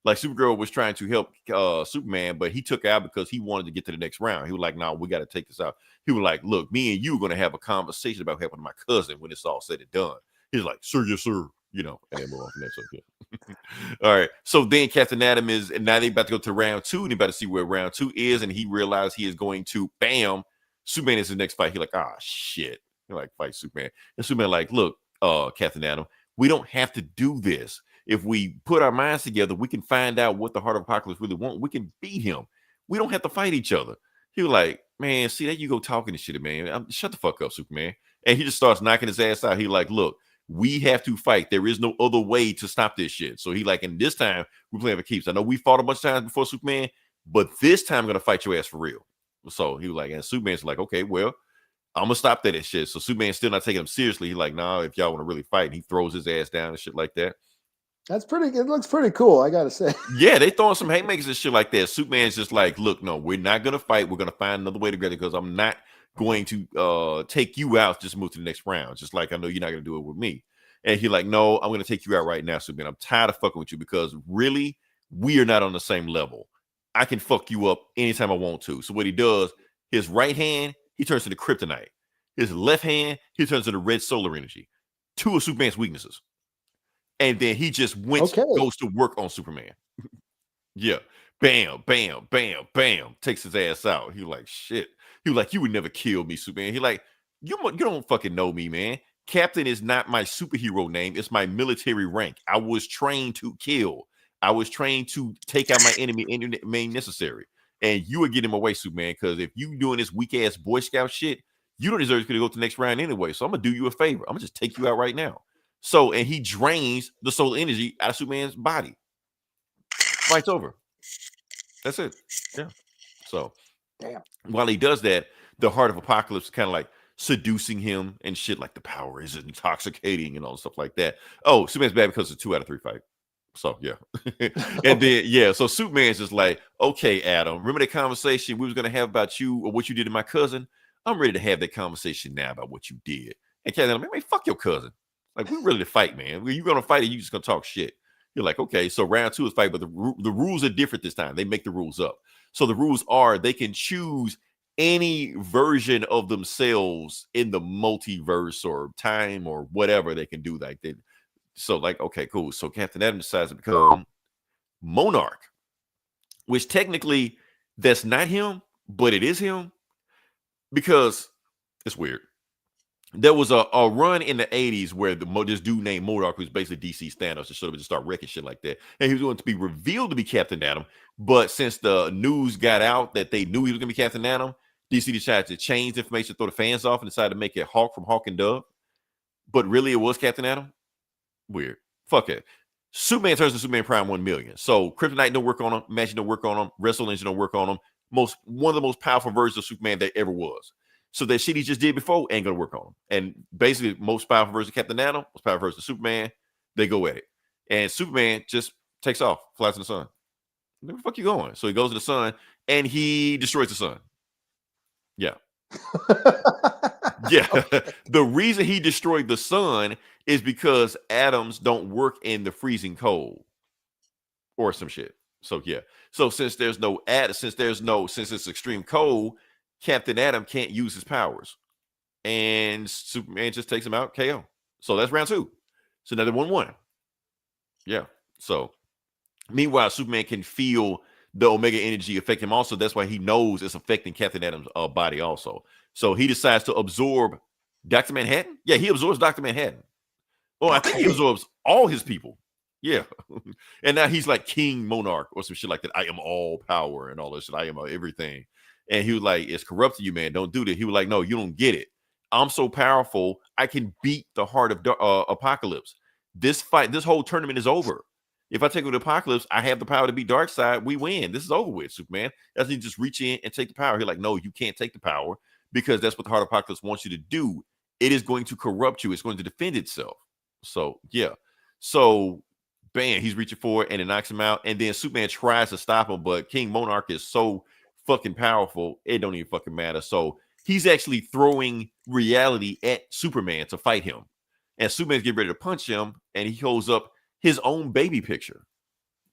Like Supergirl was trying to help Superman, but he took out because he wanted to get to the next round. He was like, "No, we got to take this out." He was like, "Look, me and you are going to have a conversation about helping my cousin when it's all said and done." He's like, "Sir, yes, sir." And then move on from that. So, yeah. All right. So then Captain Atom and now they about to go to round 2, and they about to see where round 2 is, and he realized he is going to, bam, Superman is his next fight. He's like, "Ah, shit." He like, fight Superman. And Superman like, "Look, Captain Atom, we don't have to do this. If we put our minds together, we can find out what the Heart of Apocalypse really wants. We can beat him. We don't have to fight each other." He was like, "Man, see, there you go talking this shit, man. Shut the fuck up, Superman." And he just starts knocking his ass out. He like, "Look, we have to fight. There is no other way to stop this shit." So he like, and this time we're playing for keeps. I know we fought a bunch of times before, Superman, but this time I'm gonna fight your ass for real. So he was like, and Superman's like, "Okay, well, I'm gonna stop that and shit." So Superman's still not taking him seriously. He's like, "Nah, if y'all want to really fight," and he throws his ass down and shit like that. It looks pretty cool, I gotta say. Yeah, they throwing some haymakers and shit like that. Superman's just like, "Look, no, we're not gonna fight. We're gonna find another way together, because I'm not going to take you out, just move to the next round. Just like I know you're not gonna do it with me." And he's like, "No, I'm gonna take you out right now, Superman. I'm tired of fucking with you, because really, we are not on the same level. I can fuck you up anytime I want to." So what he does, his right hand, he turns to the kryptonite. His left hand, he turns to the red solar energy. 2 of Superman's weaknesses. And then he just goes to work on Superman. Yeah. Bam, bam, bam, bam. Takes his ass out. He was like, "Shit." He was like, "You would never kill me, Superman." He like, you don't fucking know me, man. Captain is not my superhero name. It's my military rank. I was trained to kill. I was trained to take out my enemy any means necessary. And you would get him away, Superman, because if you doing this weak ass Boy Scout shit, you don't deserve to go to the next round anyway. So I'm gonna do you a favor. I'm gonna just take you out right now. So, and he drains the solar energy out of Superman's body. Fight's over. That's it. Yeah. So, damn. While he does that, the Heart of Apocalypse is kind of like seducing him and shit, like the power is intoxicating and all stuff like that. Oh, Superman's bad because it's 2 out of 3 fight. So, yeah. And then, yeah. So Superman's just like, "Okay, Adam, remember that conversation we was going to have about you or what you did to my cousin? I'm ready to have that conversation now about what you did." And Captain Adam, "Man, fuck your cousin. Like, we're ready to fight, man. You're going to fight, or you just going to talk shit." You're like, "Okay, so round 2 is fight, but the rules are different this time. They make the rules up. So the rules are they can choose any version of themselves in the multiverse or time or whatever they can do like that." So like, okay, cool. So Captain Atom decides to become Monarch, which technically that's not him, but it is him, because it's weird. There was a run in the 80s where this dude named Monarch, who's basically DC Thanos, just showed up and just start wrecking shit like that. And he was going to be revealed to be Captain Atom. But since the news got out that they knew he was going to be Captain Atom, DC decided to change the information, throw the fans off, and decided to make it Hawk from Hawk and Dove. But really, it was Captain Atom. Weird. Fuck it. Superman turns to Superman Prime 1 million. So Kryptonite don't work on him. Magic don't work on him. Wrestle Engine don't work on him. One of the most powerful versions of Superman there ever was. So that shit he just did before ain't gonna work on him. And basically, most powerful version of Captain Atom, most powerful version of Superman, they go at it. And Superman just takes off, flies in the sun. Where the fuck you going? So he goes to the sun and he destroys the sun. Yeah. Yeah. The reason he destroyed the sun is because atoms don't work in the freezing cold or some shit. So yeah. So since it's extreme cold, Captain Atom can't use his powers. and Superman just takes him out, KO. So that's round 2. So now they're 1-1. Yeah. So meanwhile, Superman can feel the Omega energy affect him also. That's why he knows it's affecting Captain Atom's body also. So he decides to absorb Dr. Manhattan. Yeah, he absorbs Dr. Manhattan. Oh, I think he absorbs all his people. Yeah. And now he's like King Monarch or some shit like that. I am all power and all this shit. I am everything. And he was like, it's corrupting you, man. Don't do that. He was like, no, you don't get it. I'm so powerful. I can beat the heart of Apocalypse. This fight, this whole tournament is over. If I take over the Apocalypse, I have the power to beat Darkseid. We win. This is over with, Superman. Doesn't he just reach in and take the power? He's like, no, you can't take the power because that's what the heart of Apocalypse wants you to do. It is going to corrupt you. It's going to defend itself. So, yeah. So, bam, he's reaching for it and it knocks him out. And then Superman tries to stop him, but King Monarch is so fucking powerful, it don't even fucking matter. So, he's actually throwing reality at Superman to fight him. And Superman's getting ready to punch him, and he holds up his own baby picture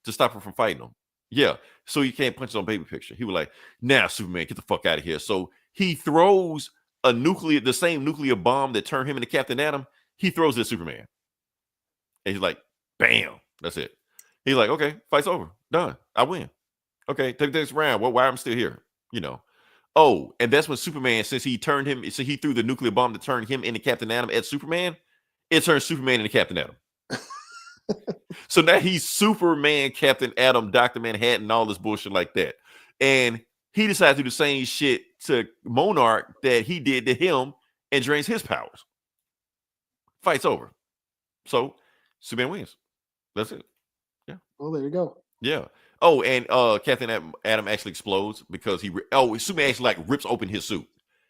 to stop him from fighting him. Yeah, so he can't punch his own baby picture. He was like, nah, Superman, get the fuck out of here. So he throws the same nuclear bomb that turned him into Captain Atom. He throws it at Superman. And he's like, bam, that's it. He's like, okay, fight's over. Done. I win. Okay, take this round. Well, why I'm still here? You know. Oh, and that's when Superman, since he threw the nuclear bomb that turned him into Captain Atom at Superman, it turned Superman into Captain Atom. So now he's Superman, Captain Atom, Dr. Manhattan, all this bullshit like that. And he decides to do the same shit to Monarch that he did to him and drains his powers. Fight's over. So Superman wins. That's it. Yeah. Well, there you go. Yeah. Oh, and Captain Atom actually explodes because Superman actually like rips open his suit.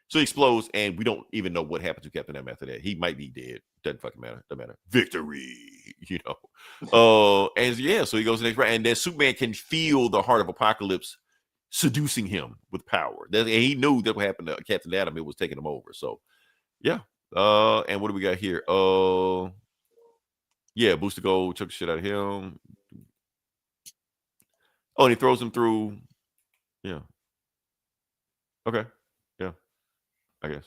So he explodes, and we don't even know what happened to Captain Atom after that. He might be dead. Doesn't fucking matter. Doesn't matter. Victory, you know. And yeah, so he goes to the next round, and then Superman can feel the heart of Apocalypse seducing him with power. And he knew that what happened to Captain Atom. It was taking him over. So yeah. And what do we got here? Yeah, Booster Gold took the shit out of him. Oh, and he throws him through. Yeah. Okay. Yeah. I guess.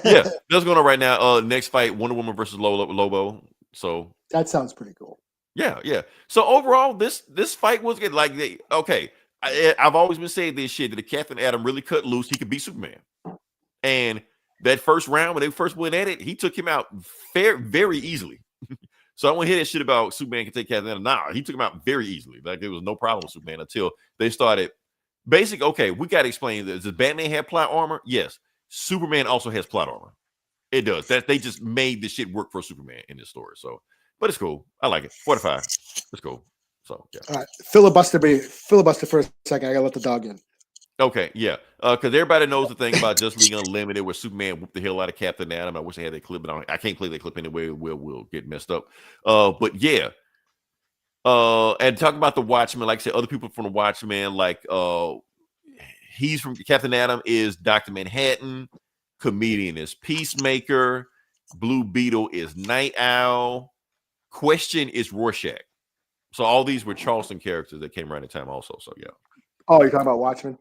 Yeah, that's going on right now. Next fight, Wonder Woman versus Lobo. So that sounds pretty cool. Yeah. So overall, this fight was good. Like, okay, I've always been saying this shit that if Captain Atom really cut loose, he could beat Superman. And that first round when they first went at it, he took him out very easily. So I want to hear that shit about Superman can take Captain Atom. Nah, he took him out very easily. Like there was no problem with Superman until they started. Okay, we got to explain this. Does Batman have plot armor? Yes. Superman also has plot armor. It does. They just made this shit work for Superman in this story. So, but it's cool. I like it. 4 to 5. It's cool. So yeah. All right, filibuster for a second. I gotta let the dog in. Okay, yeah. Because everybody knows the thing about Just League Unlimited, where Superman whooped the hell out of Captain Atom. I wish I had that clip, but I can't play that clip anyway. We'll get messed up. But yeah. And talk about the Watchmen, like I said, other people from the Watchmen, like he's from Captain Atom is Dr. Manhattan, Comedian is Peacemaker, Blue Beetle is Night Owl, Question is Rorschach. So all these were Charleston characters that came around the time also. So yeah. Oh, you're talking about Watchmen?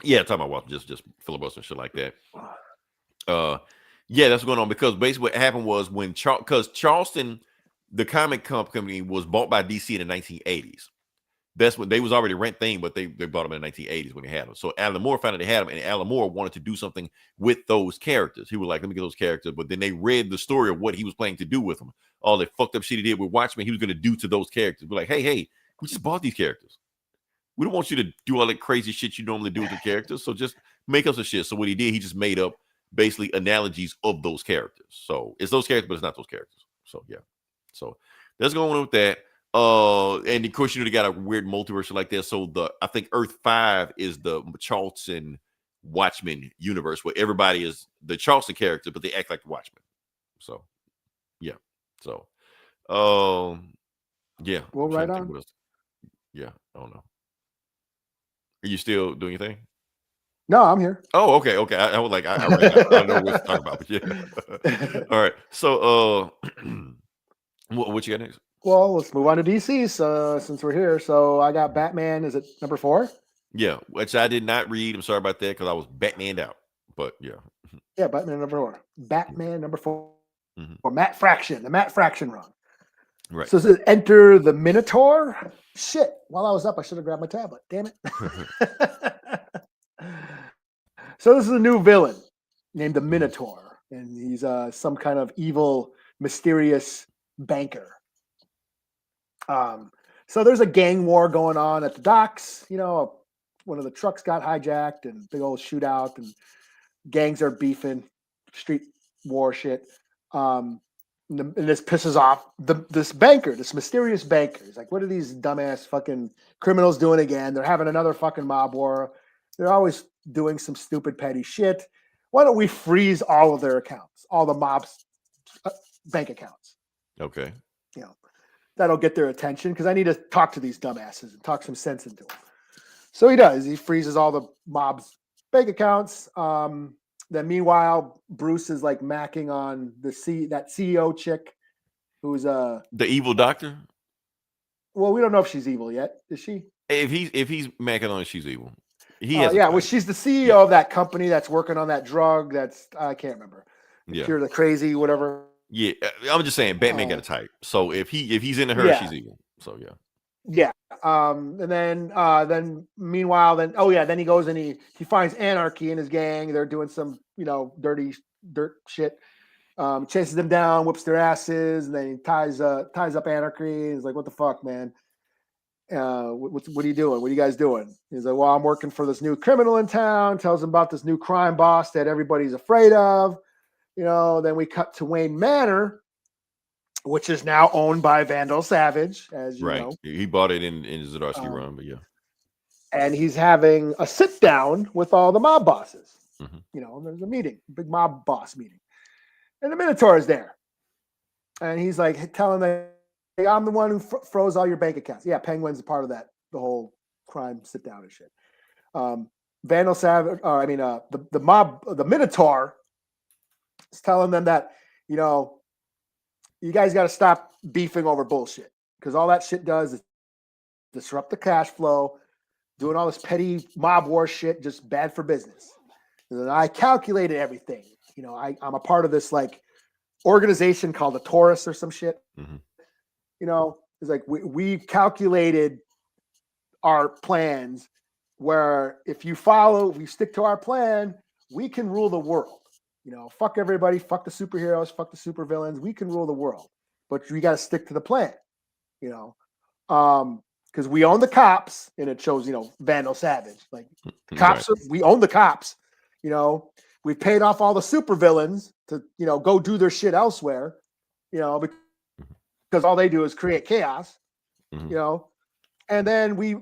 Yeah, talking about Watchmen, just filibuster and shit like that. Yeah, that's what's going on because basically what happened was when because Charleston, the comic company, was bought by DC in the 1980s. That's when they was already rent thing, but they bought them in the 1980s when they had them. So Alan Moore found out they had them, and Alan Moore wanted to do something with those characters. He was like, let me get those characters. But then they read the story of what he was planning to do with them. All the fucked up shit he did with Watchmen, he was going to do to those characters. We're like, hey, we just bought these characters. We don't want you to do all that crazy shit you normally do with the characters. So just make us a shit. So what he did, he just made up basically analogies of those characters. So it's those characters, but it's not those characters. So yeah. So that's going on with that. And of course, they got a weird multiverse like that. So I think Earth 5 is the Charleston Watchmen universe where everybody is the Charleston character, but they act like the Watchmen. So yeah. So yeah. Well, right on. Yeah, I don't know. Are you still doing your thing? No, I'm here. Oh, okay. I was like, I don't know what to talk about, but yeah. All right. So what you got next? Well, let's move on to DC since we're here. So I got Batman. Is it number 4? Yeah, which I did not read. I'm sorry about that because I was Batmaned out. But yeah. Yeah, Batman number 4. Batman number 4. Or Matt Fraction, the Matt Fraction run. Right. So it says, enter the Minotaur. Shit. While I was up, I should have grabbed my tablet. Damn it. So this is a new villain named the Minotaur. And he's some kind of evil, mysterious banker. So there's a gang war going on at the docks. You know, one of the trucks got hijacked and big old shootout, and gangs are beefing, street war shit. And this pisses off this banker, this mysterious banker. He's like, what are these dumbass fucking criminals doing again? They're having another fucking mob war. They're always doing some stupid petty shit. Why don't we freeze all of their accounts, all the mob's bank accounts? Okay. You know, that'll get their attention because I need to talk to these dumbasses and talk some sense into them. So he does. He freezes all the mob's bank accounts. Then meanwhile, Bruce is like macking on that CEO chick who's the evil doctor. Well, we don't know if she's evil yet. Is she? If he's macking on it, she's evil. Well, she's the CEO of that company that's working on that drug. I can't remember. Cure the crazy, whatever. Yeah, I'm just saying Batman got a type. So if he's into her, she's evil. So yeah. Yeah. And then meanwhile, then he goes and he finds Anarchy in his gang. They're doing some, dirty dirt shit. Chases them down, whips their asses, and then he ties up Anarchy. He's like, what the fuck, man? What are you doing? What are you guys doing? He's like, well, I'm working for this new criminal in town. Tells him about this new crime boss that everybody's afraid of. Then we cut to Wayne Manor, which is now owned by Vandal Savage, as you know. He bought it in Zdarsky run, but yeah. And he's having a sit down with all the mob bosses. There's a meeting, big mob boss meeting. And the Minotaur is there. And he's like telling them, hey, I'm the one who froze all your bank accounts. Yeah, Penguin's a part of that, the whole crime sit down and shit. Vandal Savage, the Minotaur is telling them that, you guys got to stop beefing over bullshit, because all that shit does is disrupt the cash flow. Doing all this petty mob war shit, just bad for business. And I calculated everything. I'm a part of this like organization called the Taurus or some shit. It's like we calculated our plans where if you stick to our plan, we can rule the world. Fuck everybody, fuck the superheroes, fuck the supervillains. We can rule the world, but we got to stick to the plan. Because we own the cops, and it shows, Vandal Savage. Like the cops, we own the cops. We paid off all the supervillains to, go do their shit elsewhere. Because all they do is create chaos. And then we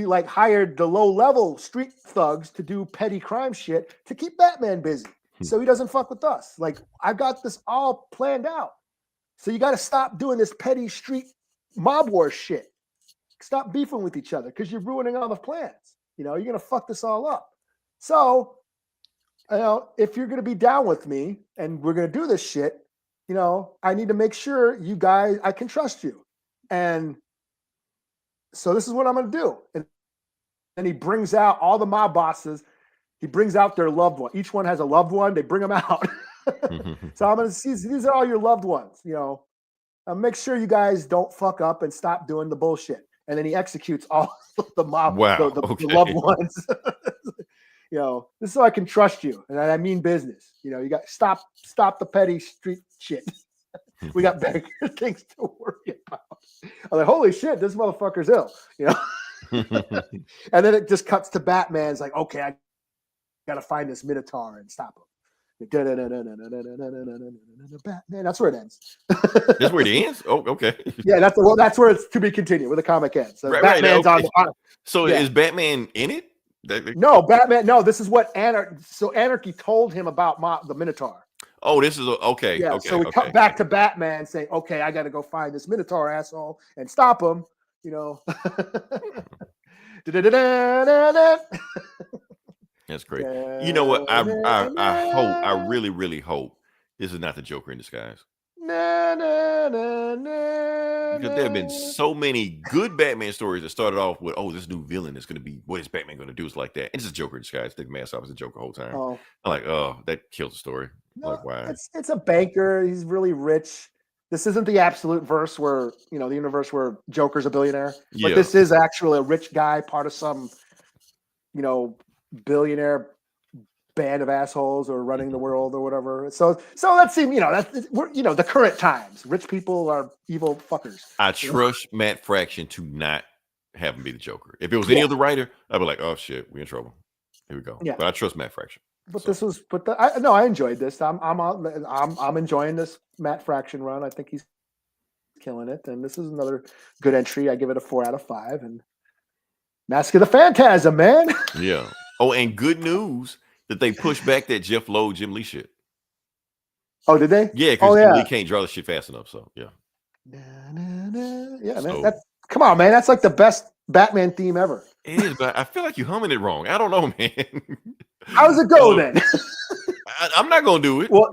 like hired the low level street thugs to do petty crime shit to keep Batman busy. So he doesn't fuck with us. Like, I've got this all planned out. So you got to stop doing this petty street mob war shit. Stop beefing with each other because you're ruining all the plans. You're going to fuck this all up. So, if you're going to be down with me and we're going to do this shit, I need to make sure you guys, I can trust you. And so this is what I'm going to do. And he brings out all the mob bosses. He brings out their loved one. Each one has a loved one. They bring them out. So I'm going to see, these are all your loved ones, I'll make sure you guys don't fuck up and stop doing the bullshit. And then he executes all the mob, the loved ones. This is so I can trust you. And I mean business. You got stop the petty street shit. We got bigger things to worry about. I'm like, holy shit, this motherfucker's ill. And then it just cuts to Batman's like, okay, I gotta find this Minotaur and stop him. Batman. That's where it ends. That's where it ends? Oh, okay. Yeah, that's where it's to be continued, where the comic ends. So Batman's on. So is Batman in it? No, Batman. No, this is what Anarchy told him about the Minotaur. Oh, this is okay. Yeah. Okay, so we cut back to Batman saying, "Okay, I got to go find this Minotaur asshole and stop him." That's great. You know what? I hope. I really, really hope this is not the Joker in disguise. Because there have been so many good Batman stories that started off with, oh, this new villain is going to be, what is Batman going to do? It's like that. It's just Joker in disguise. Take the mask off as a Joker the whole time. Oh. I'm like, oh, that kills the story. No, like, why? It's a banker. He's really rich. This isn't the absolute verse where, the universe where Joker's a billionaire. But this is actually a rich guy, part of some, billionaire band of assholes who are running the world or whatever. So let's see, we're the current times. Rich people are evil fuckers. I trust Matt Fraction to not have him be the Joker. If it was any other writer, I'd be like, oh shit, we're in trouble. Here we go. Yeah. But I trust Matt Fraction. But I enjoyed this. I'm enjoying this Matt Fraction run. I think he's killing it, and this is another good entry. I give it a 4 out of 5. And Mask of the Phantasm, man. Yeah. Oh, and good news that they pushed back that Jeff Lowe, Jim Lee shit. Oh, did they? Yeah, because Jim Lee can't draw the shit fast enough. So yeah. Yeah, man. Come on, man. That's like the best Batman theme ever. It is, but I feel like you're humming it wrong. I don't know, man. How does it go then? I'm not gonna do it. Well,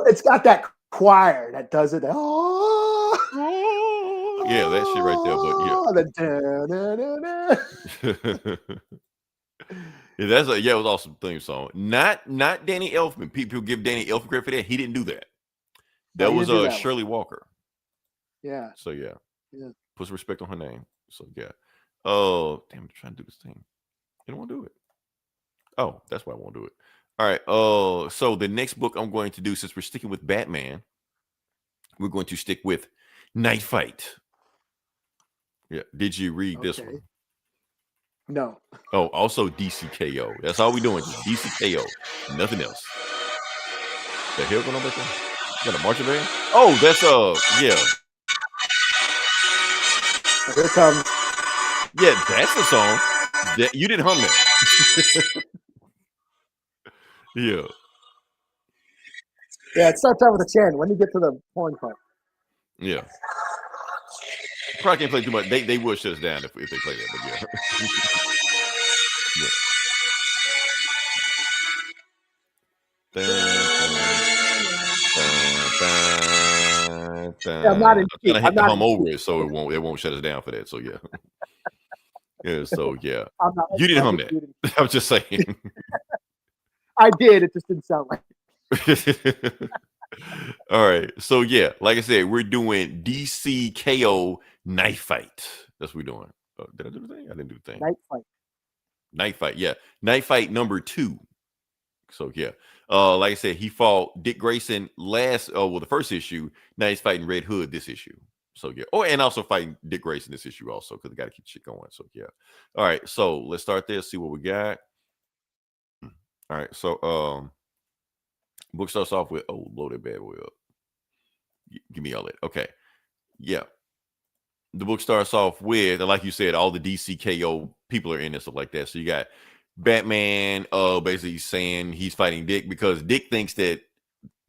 it's got that choir that does it. Oh, yeah, that shit right there. But yeah, it was awesome theme song. Not Danny Elfman. People give Danny Elfman credit for that. He didn't do that. That was Shirley Walker. Yeah. So yeah. Put some respect on her name. So yeah. Oh, damn! I'm trying to do this thing. You don't want to do it. Oh, that's why I won't do it. All right. So the next book I'm going to do, since we're sticking with Batman, we're going to stick with Knightfight. Yeah. Did you read this one? No. Oh, also DCKO. That's all we doing. DCKO. Nothing else. The hell going on back there? You got a marching band? Oh, that's yeah. Here it comes. Yeah, that's the song. That you didn't hum that. Yeah. Yeah, it starts out with a chant. When you get to the horn part. Yeah. Probably can't play too much. They will shut us down if they play that, but yeah. I'm not in key. I have to hum over it so it won't shut us down for that. So yeah. Yeah, so yeah. You didn't hum that. I was just saying. I did. It just didn't sound like it. All right. So yeah, like I said, we're doing DCKO Knightfight. That's what we're doing. Did I do the thing? I didn't do the thing. Knightfight. Yeah. Knightfight number 2. So yeah. Like I said, he fought Dick Grayson the first issue. Now he's fighting Red Hood this issue. So yeah. Oh, and also fighting Dick Grayson this issue also, because they got to keep shit going. So yeah. All right. So let's start there. See what we got. All right. So book starts off with load that bad boy up. Give me all that. Okay. Yeah. The book starts off with, like you said, all the DCKO people are in and stuff like that. So you got Batman basically saying he's fighting Dick because Dick thinks that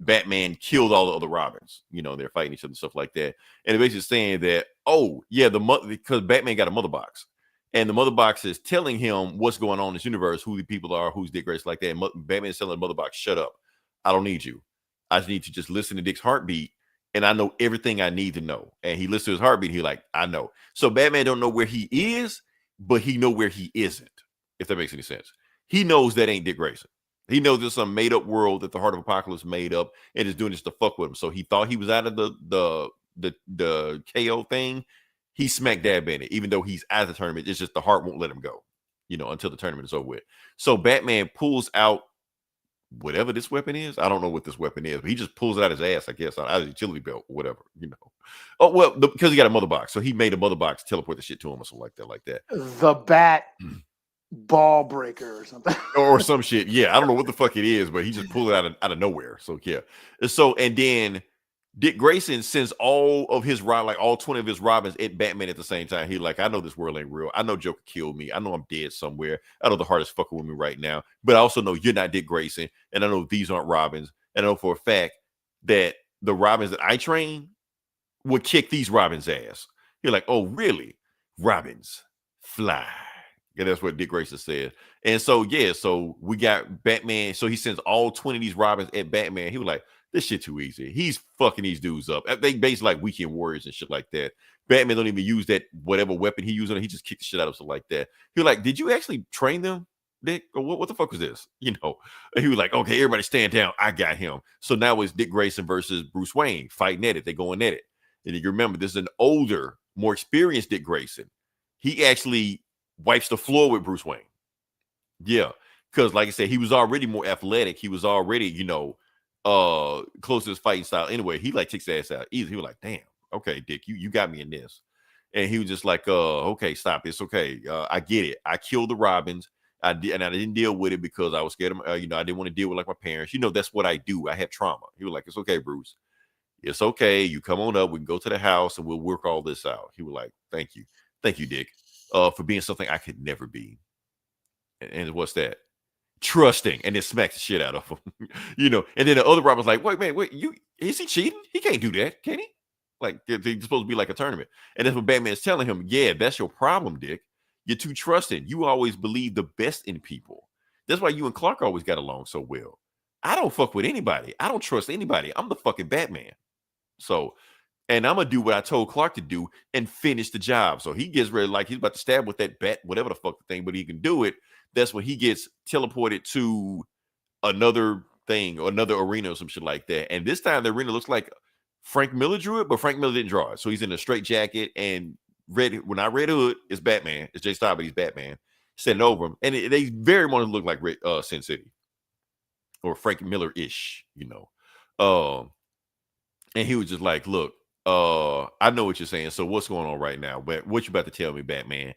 Batman killed all the other Robins. They're fighting each other and stuff like that. And they're basically saying that, because Batman got a mother box. And the mother box is telling him what's going on in this universe, who the people are, who's Dick Grayson, like that. And Batman is telling the mother box, shut up. I don't need you. I just need to just listen to Dick's heartbeat. And I know everything I need to know. And he listens to his heartbeat. He like, I know. So Batman don't know where he is, but he know where he isn't, if that makes any sense. He knows that ain't Dick Grayson. He knows there's some made up world that the Heart of Apocalypse made up and is doing this to fuck with him. So he thought he was out of the KO thing. He smack dab in it, even though he's out of the tournament. It's just the heart won't let him go, until the tournament is over with. So Batman pulls out whatever this weapon is. I don't know what this weapon is, but he just pulls it out his ass, I guess, out of his utility belt, whatever, Oh, well, because he got a mother box. So he made a mother box teleport the shit to him or something like that. The Bat ball breaker or something. Or some shit. Yeah, I don't know what the fuck it is, but he just pulled it out of nowhere. So yeah. And then Dick Grayson sends all of his all 20 of his Robins at Batman at the same time. He like, I know this world ain't real. I know Joker killed me. I know I'm dead somewhere. I know the heart is fucking with me right now. But I also know you're not Dick Grayson. And I know these aren't Robins. And I know for a fact that the Robins that I train would kick these Robins' ass. You're like, oh, really? Robins, fly. Yeah, that's what Dick Grayson said. And so, yeah, so we got Batman. So he sends all 20 of these Robins at Batman. He was like, this shit too easy. He's fucking these dudes up. They basically like weekend warriors and shit like that. Batman don't even use that whatever weapon he used on it. He just kicked the shit out of something like that. He was like, did you actually train them, Dick? Or what the fuck was this? And he was like, okay, everybody stand down. I got him. So now it's Dick Grayson versus Bruce Wayne fighting at it. They going at it. And you remember, this is an older, more experienced Dick Grayson. He actually wipes the floor with Bruce Wayne. Yeah. Because like I said, he was already more athletic. He was already, close to his fighting style. Anyway, he like kicks his ass out easy. He was like, damn, okay, Dick, you got me in this. And he was just like, okay, stop. It's okay. I get it. I killed the Robins. I didn't deal with it because I was scared of, I didn't want to deal with like my parents. That's what I do. I have trauma. He was like, it's okay, Bruce. It's okay. You come on up. We can go to the house and we'll work all this out. He was like, thank you. Thank you, Dick, for being something I could never be. And what's that? Trusting. And then smack the shit out of him. And then the other Robin's like, wait, is he cheating? He can't do that, can he? Like, they're supposed to be like a tournament. And that's what Batman's telling him. Yeah, that's your problem, Dick. You're too trusting. You always believe the best in people. That's why you and Clark always got along so well. I don't fuck with anybody. I don't trust anybody. I'm the fucking Batman. So, and I'm going to do what I told Clark to do and finish the job. So he gets ready, like he's about to stab with that bat, whatever the fuck the thing, but he can do it. That's when he gets teleported to another thing or another arena or some shit like that. And this time the arena looks like Frank Miller drew it, but Frank Miller didn't draw it. So he's in a straight jacket and when I Red Hood is Batman. It's Jay Style, but he's Batman. Sitting over him. And they very much look like Sin City or Frank Miller-ish, And he was just like, look, I know what you're saying. So what's going on right now? But what you about to tell me, Batman?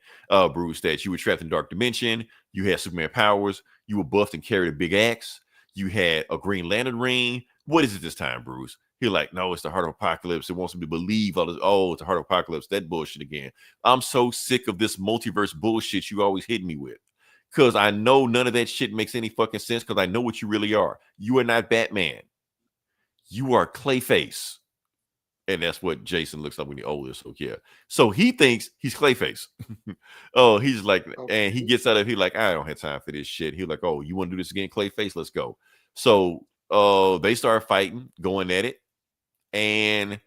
Bruce, that you were trapped in dark dimension. You had Superman powers. You were buffed and carried a big axe. You had a Green Lantern ring. What is it this time, Bruce? He's like, no, it's the Heart of Apocalypse. It wants me to believe all this. Oh, it's the Heart of Apocalypse. That bullshit again. I'm so sick of this multiverse bullshit you always hit me with. Because I know none of that shit makes any fucking sense because I know what you really are. You are not Batman. You are Clayface. And that's what Jason looks like when he's older. So yeah. So he thinks he's Clayface. He's like, okay. And he gets out of he's like, I don't have time for this shit. He's like, oh, you want to do this again, Clayface? Let's go. So they start fighting, going at it. And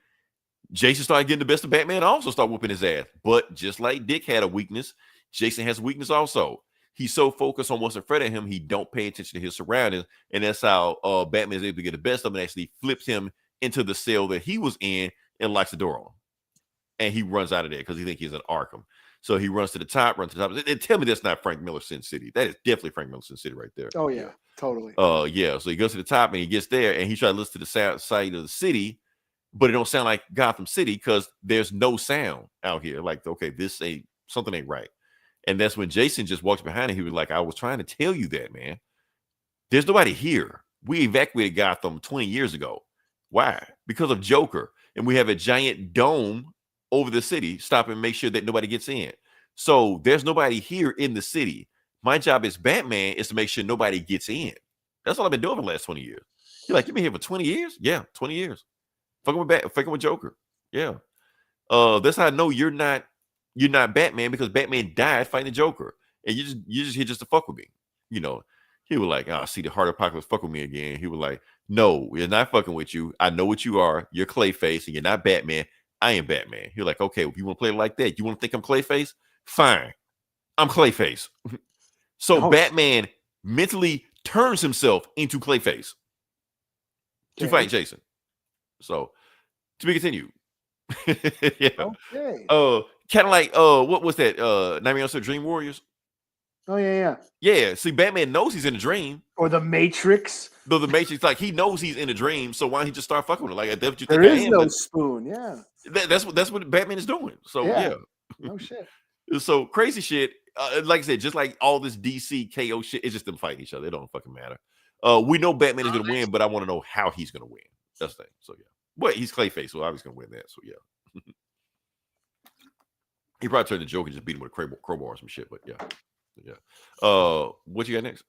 Jason started getting the best of Batman, also start whooping his ass. But just like Dick had a weakness, Jason has a weakness also. He's so focused on what's in front of him, he don't pay attention to his surroundings. And that's how Batman is able to get the best of him and actually flips him into the cell that he was in and locks the door on him. And he runs out of there because he thinks he's in Arkham. So he runs to the top. And tell me that's not Frank Miller Sin City. That is definitely Frank Miller Sin City right there. Oh, yeah. Totally. Yeah. So he goes to the top and he gets there and he tries to listen to the side of the city, but it don't sound like Gotham City because there's no sound out here. Like, okay, something ain't right. And that's when Jason just walks behind him. He was like, I was trying to tell you that, man. There's nobody here. We evacuated Gotham 20 years ago. Why? Because of Joker. And we have a giant dome over the city, stop and make sure that nobody gets in. So there's nobody here in the city. My job as Batman is to make sure nobody gets in. That's all I've been doing for the last 20 years. You're like, you've been here for 20 years? Yeah, 20 years. Fucking with Joker. Yeah. That's how I know you're not Batman, because Batman died fighting the Joker. And you just here just to fuck with me. You know. He was like, oh, see the Heart of Apocalypse fuck with me again. He was like, no, we're not fucking with you. I know what you are. You're Clayface and you're not Batman. I am Batman. He was like, okay, if you want to play like that, you want to think I'm Clayface? Fine. I'm Clayface. So Batman mentally turns himself into Clayface to fight Jason. So to be continued. Yeah. Okay. Kind of like what was that? Nightmare on Elm Dream Warriors. Oh yeah. Yeah. See, Batman knows he's in a dream. Or the Matrix. Though the Matrix, like he knows he's in a dream, so why don't he just start fucking with it? Like that's what you there think is no spoon. Yeah. That's what Batman is doing. So yeah. No shit. So crazy shit. Like I said, just like all this DC KO shit, it's just them fighting each other. It don't fucking matter. We know Batman is gonna win, but I want to know how he's gonna win. That's the thing. So yeah. But he's Clayface, so obviously gonna win that. So yeah. He probably turned the Joker and just beat him with a crowbar or some shit, but yeah. Yeah. What you got next?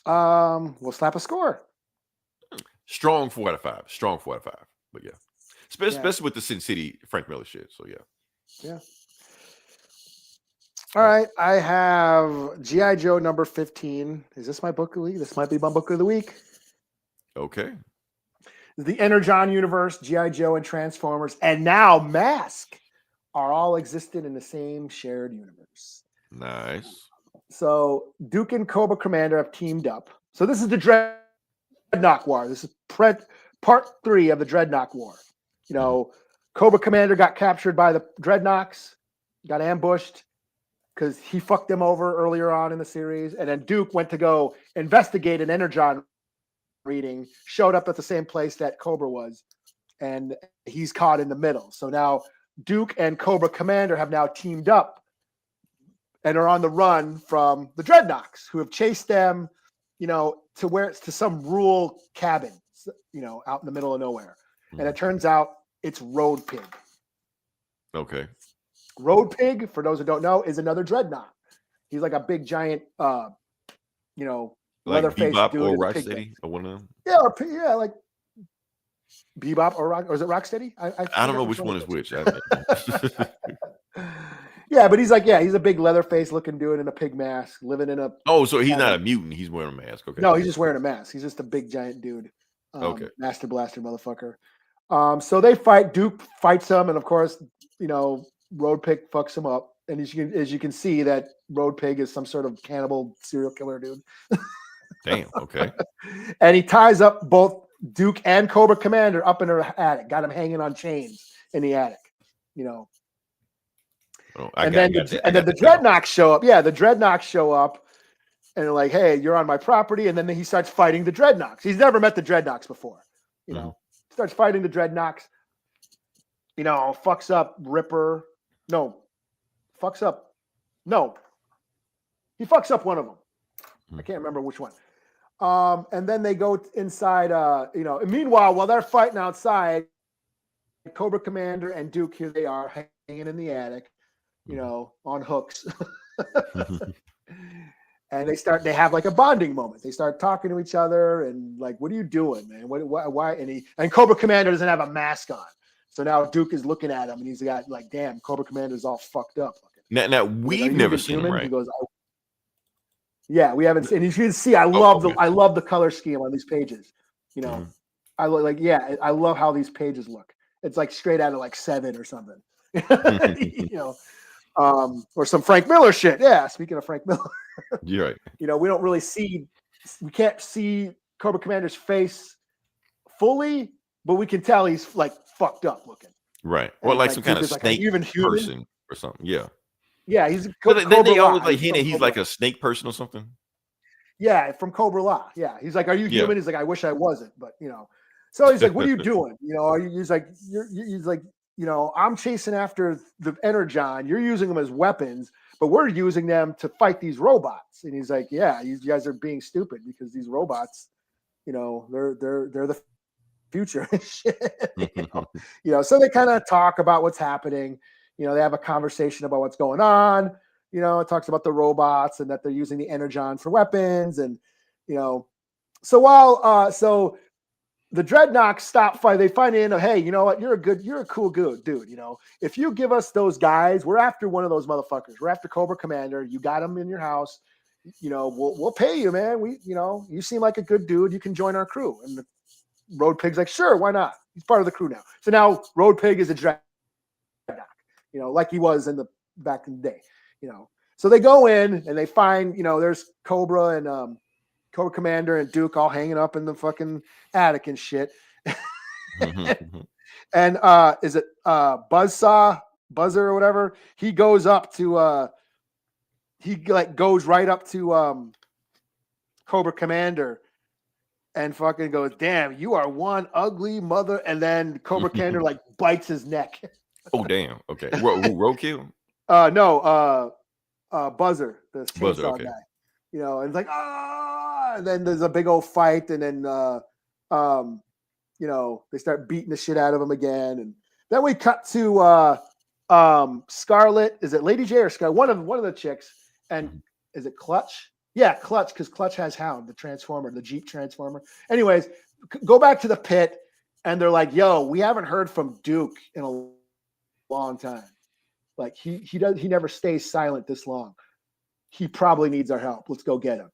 We'll slap a score. Strong 4 out of 5. Strong 4 out of 5. But yeah. Especially with the Sin City Frank Miller shit. So yeah. Yeah. All right, I have G.I. Joe number 15. Is this my book of the week? This might be my book of the week. Okay. The Energon universe, G.I. Joe and Transformers, and now Mask are all existent in the same shared universe. Nice. So Duke and Cobra Commander have teamed up. So this is the Dreadnought War. This is part 3 of the Dreadnought War. You know, Cobra Commander got captured by the Dreadnoughts, got ambushed because he fucked them over earlier on in the series. And then Duke went to go investigate an Energon reading, showed up at the same place that Cobra was, and he's caught in the middle. So now Duke and Cobra Commander have now teamed up and are on the run from the Dreadnoughts, who have chased them, you know, to some rural cabin, you know, out in the middle of nowhere. And it turns out it's Road Pig. Okay. Road Pig, for those who don't know, is another Dreadnought. He's like a big giant, you know, like leather-faced Bebop dude or in a Rocksteady pig or one of them. Yeah, like Bebop or is it Rocksteady? I don't know which one is which. Yeah, but he's a big leather-faced looking dude in a pig mask, living in a. Oh, so he's not a mutant. He's wearing a mask. Okay. No, he's just wearing a mask. He's just a big giant dude. Okay. Master Blaster motherfucker. So they fight. Duke fights him, and of course, you know, Road Pig fucks him up. And as you can see, that Road Pig is some sort of cannibal serial killer dude. Damn. Okay. And he ties up both Duke and Cobra Commander up in her attic. Got him hanging on chains in the attic. You know. Oh, and then the Dreadnoughts show up. Yeah, the Dreadnoughts show up, and they're like, "Hey, you're on my property." And then he starts fighting the Dreadnoughts. He's never met the Dreadnoughts before. You know, starts fighting the Dreadnoughts. You know, fucks up Ripper. No, he fucks up one of them. I can't remember which one. And then they go inside. You know, and meanwhile, while they're fighting outside, Cobra Commander and Duke, here they are hanging in the attic. You know, on hooks. And they have like a bonding moment. They start talking to each other and like, what are you doing, man? Why? And Cobra Commander doesn't have a mask on. So now Duke is looking at him and he's got like, damn, Cobra Commander's all fucked up. Now we've never seen him, right? He goes, yeah, we haven't seen. And you can see, I love the color scheme on these pages. You know, I love how these pages look. It's like straight out of like Seven or something. You know. Or some Frank Miller shit. Yeah, speaking of Frank Miller. You're right. You know, we can't see Cobra Commander's face fully, but we can tell he's like fucked up looking. Right. Or like some kind of snake person or something. Yeah. Yeah, he's then they always like hinting he's like a snake person or something. Yeah, from Cobra La. Yeah. He's like, are you human? He's like, I wish I wasn't, but you know. So he's like, what are you doing? You know, he's like, you know, I'm chasing after the Energon. You're using them as weapons, but we're using them to fight these robots. And he's like, yeah, you guys are being stupid because these robots, you know, they're the future. You know, so they kind of talk about what's happening. You know, they have a conversation about what's going on. You know, it talks about the robots and that they're using the Energon for weapons. And, you know, so while, the Dreadnoughts stop fight. They find in, hey, you know what? You're a cool good dude. You know, if you give us those guys, we're after one of those motherfuckers. We're after Cobra Commander. You got him in your house. You know, we'll pay you, man. You know, you seem like a good dude. You can join our crew. And the Road Pig's like, sure, why not? He's part of the crew now. So now Road Pig is a Dreadnought. You know, like he was back in the day. You know, so they go in and they find, you know, there's Cobra and Cobra Commander and Duke all hanging up in the fucking attic and shit. And is it Buzzer or whatever? He goes up to goes right up to Cobra Commander and fucking goes, damn, you are one ugly mother. And then Cobra Commander like bites his neck. Oh damn. Okay. Roadkill? No, Buzzer, the chainsaw Buzzer, okay. guy. You know, and it's like, and then there's a big old fight, and then you know, they start beating the shit out of him again, and then we cut to Scarlet. Is it Lady J or Scarlet? One of the chicks, and is it Clutch? Yeah, Clutch, because Clutch has Hound, the Transformer, the Jeep Transformer. Anyways, go back to the pit, and they're like, "Yo, we haven't heard from Duke in a long time. Like he never stays silent this long. He probably needs our help. Let's go get him.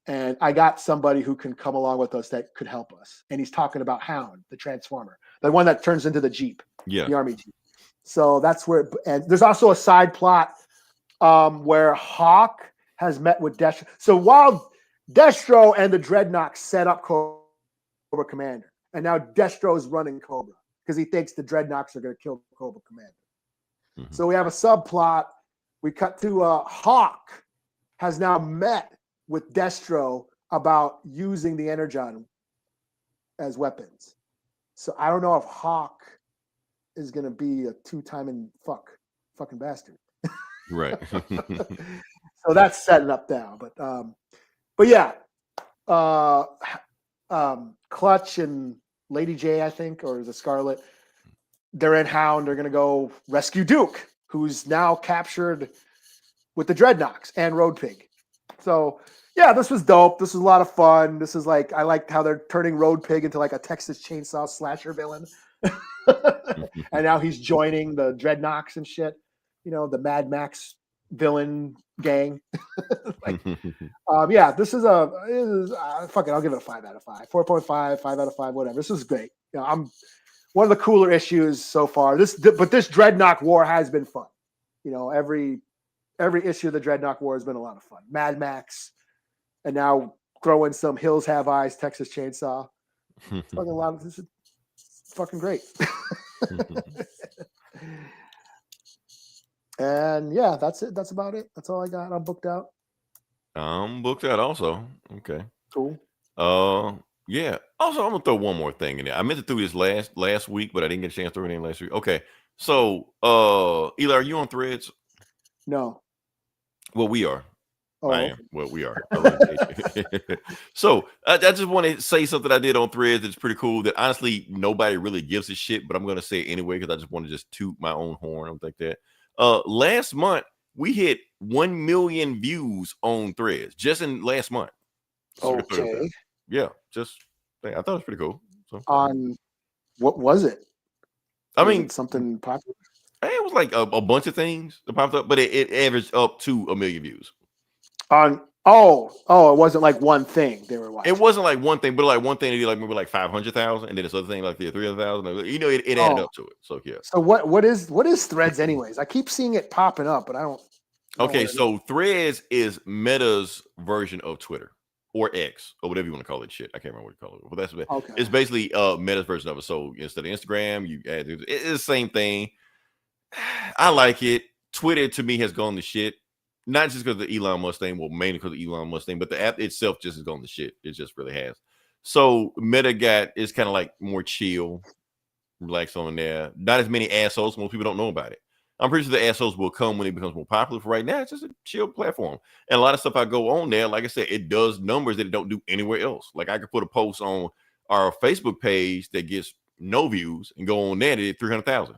And I got somebody who can come along with us that could help us. And he's talking about Hound, the Transformer, the one that turns into the Jeep, the Army Jeep. So that's where, and there's also a side plot where Hawk has met with Destro. So while Destro and the Dreadnoks set up Cobra Commander, and now Destro is running Cobra because he thinks the Dreadnoks are going to kill Cobra Commander. Mm-hmm. So we have a subplot. We cut to Hawk has now met with Destro about using the Energon as weapons. So I don't know if Hawk is going to be a two-timing fucking bastard. Right. So that's setting up now. But yeah, Clutch and Lady J, I think, or the Scarlet, they're in Hound. They're going to go rescue Duke, who's now captured with the Dreadnoks and Road Pig. So yeah, this was dope. This was a lot of fun. This is like, I liked how they're turning Road Pig into like a Texas Chainsaw slasher villain. And now he's joining the Dreadnoks and shit. You know, the Mad Max villain gang. Yeah, this is fuck it. I'll give it a 5 out of 5, 4.5, 5 out of 5, whatever. This is great. You know, I'm one of the cooler issues so far. But this Dreadnought War has been fun. You know, every issue of the Dreadnought War has been a lot of fun. Mad Max, and now throw in some Hills Have Eyes, Texas Chainsaw. This is fucking great. And yeah, that's it. That's about it. That's all I got. I'm booked out. I'm booked out also. Okay. Cool. Yeah. Also, I'm gonna throw one more thing in there. I meant to do this last week, but I didn't get a chance to throw it in last week. Okay. So, Eli, are you on Threads? No. Well, we are. Oh, I am. Well, we are. So I just want to say something I did on Threads that's pretty cool that honestly nobody really gives a shit, but I'm going to say it anyway because I just want to just toot my own horn. I'm like that. Last month we hit 1 million views on Threads just in last month. So okay. Yeah, I thought it was pretty cool. So, on what was it? I mean, something popular. It was like a bunch of things that popped up, but it averaged up to 1 million views. It wasn't like one thing they were watching. It wasn't like one thing, but like one thing they did like maybe like 500,000, and then this other thing like 300,000. You know, it added up to it. So yeah. So what is Threads anyways? I keep seeing it popping up, but I don't. Okay, so Threads is Meta's version of Twitter or X or whatever you want to call it. Shit, I can't remember what you call it, but that's okay. It's basically Meta's version of it. So instead of Instagram, you add it's the same thing. I like it. Twitter to me has gone to shit. Not just because of the Elon Musk thing, well, mainly because of Elon Musk thing, but the app itself just has gone to shit. It just really has. So Meta is kind of like more chill, relaxed on there. Not as many assholes. Most people don't know about it. I'm pretty sure the assholes will come when it becomes more popular. For right now, it's just a chill platform. And a lot of stuff I go on there, like I said, it does numbers that it don't do anywhere else. Like I could put a post on our Facebook page that gets no views and go on there to 300,000.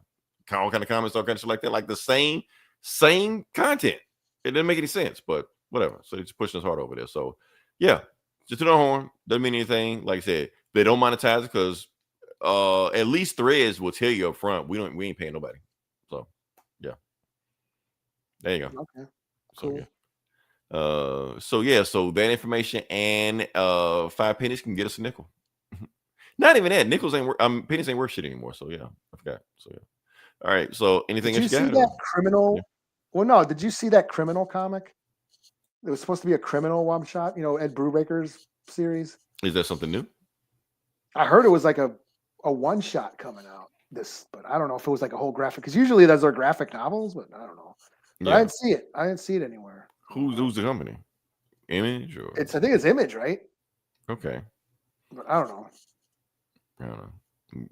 All kind of comments, all kind of shit like that. Like the same content. It didn't make any sense, but whatever. So they're just pushing us hard over there. So yeah, just to the horn. Doesn't mean anything. Like I said, they don't monetize it because at least Threads will tell you up front, we ain't paying nobody. So yeah. There you go. Okay. Cool. So so that information and 5 pennies can get us a nickel. Not even that. Nickels ain't pennies ain't worth shit anymore. So yeah, I forgot. So yeah. All right. So anything else you got? Did you see that criminal? Yeah. Well, no. Did you see that criminal comic? It was supposed to be a criminal one shot. You know, Ed Brubaker's series. Is that something new? I heard it was like a one shot coming out. But I don't know if it was like a whole graphic. Because usually those are graphic novels, but I don't know. But yeah. I didn't see it. I didn't see it anywhere. Who's the company? Image or? I think it's Image, right? Okay. But I don't know.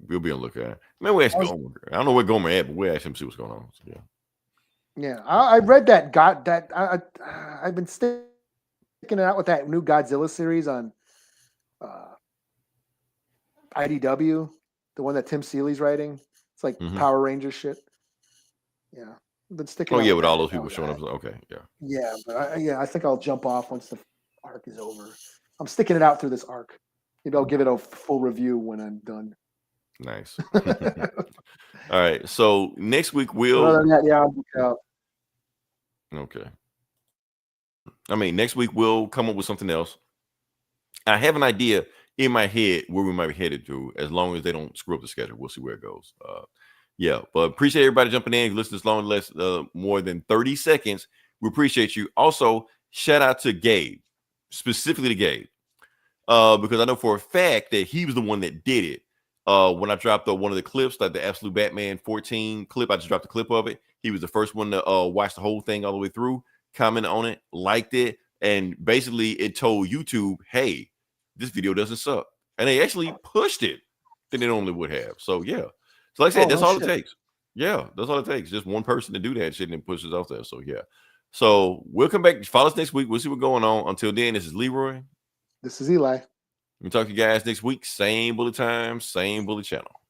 We'll be on the lookout. Maybe we ask Gomer. I don't know where Gomer at, but we'll ask him to see what's going on. So, yeah. Yeah, I read that. I've been sticking it out with that new Godzilla series on IDW, the one that Tim Seeley's writing. It's like Power Rangers shit. Yeah, I've been sticking. Oh yeah, with all those people showing up. Okay, yeah. Yeah, but I think I'll jump off once the arc is over. I'm sticking it out through this arc. Maybe I'll give it a full review when I'm done. Nice. All right. So next week we'll. Other than that, yeah, I'll look out. Okay. I mean, next week we'll come up with something else. I have an idea in my head where we might be headed to, as long as they don't screw up the schedule. We'll see where it goes. Yeah, but appreciate everybody jumping in. Listen this long, less more than 30 seconds. We appreciate you. Also, shout out to Gabe, specifically to Gabe, because I know for a fact that he was the one that did it. When I dropped one of the clips, like the Absolute Batman 14 clip, I just dropped a clip of it. He was the first one to watch the whole thing all the way through, comment on it, liked it, and basically it told YouTube, hey, this video doesn't suck. And they actually pushed it than they normally would have. So, yeah. So, like I said, that's all it takes. Yeah, that's all it takes. Just one person to do that shit and then push it out there. So, yeah. So, we'll come back. Follow us next week. We'll see what's going on. Until then, this is Leroy. This is Eli. We'll talk to you guys next week. Same bullet time, same bullet channel.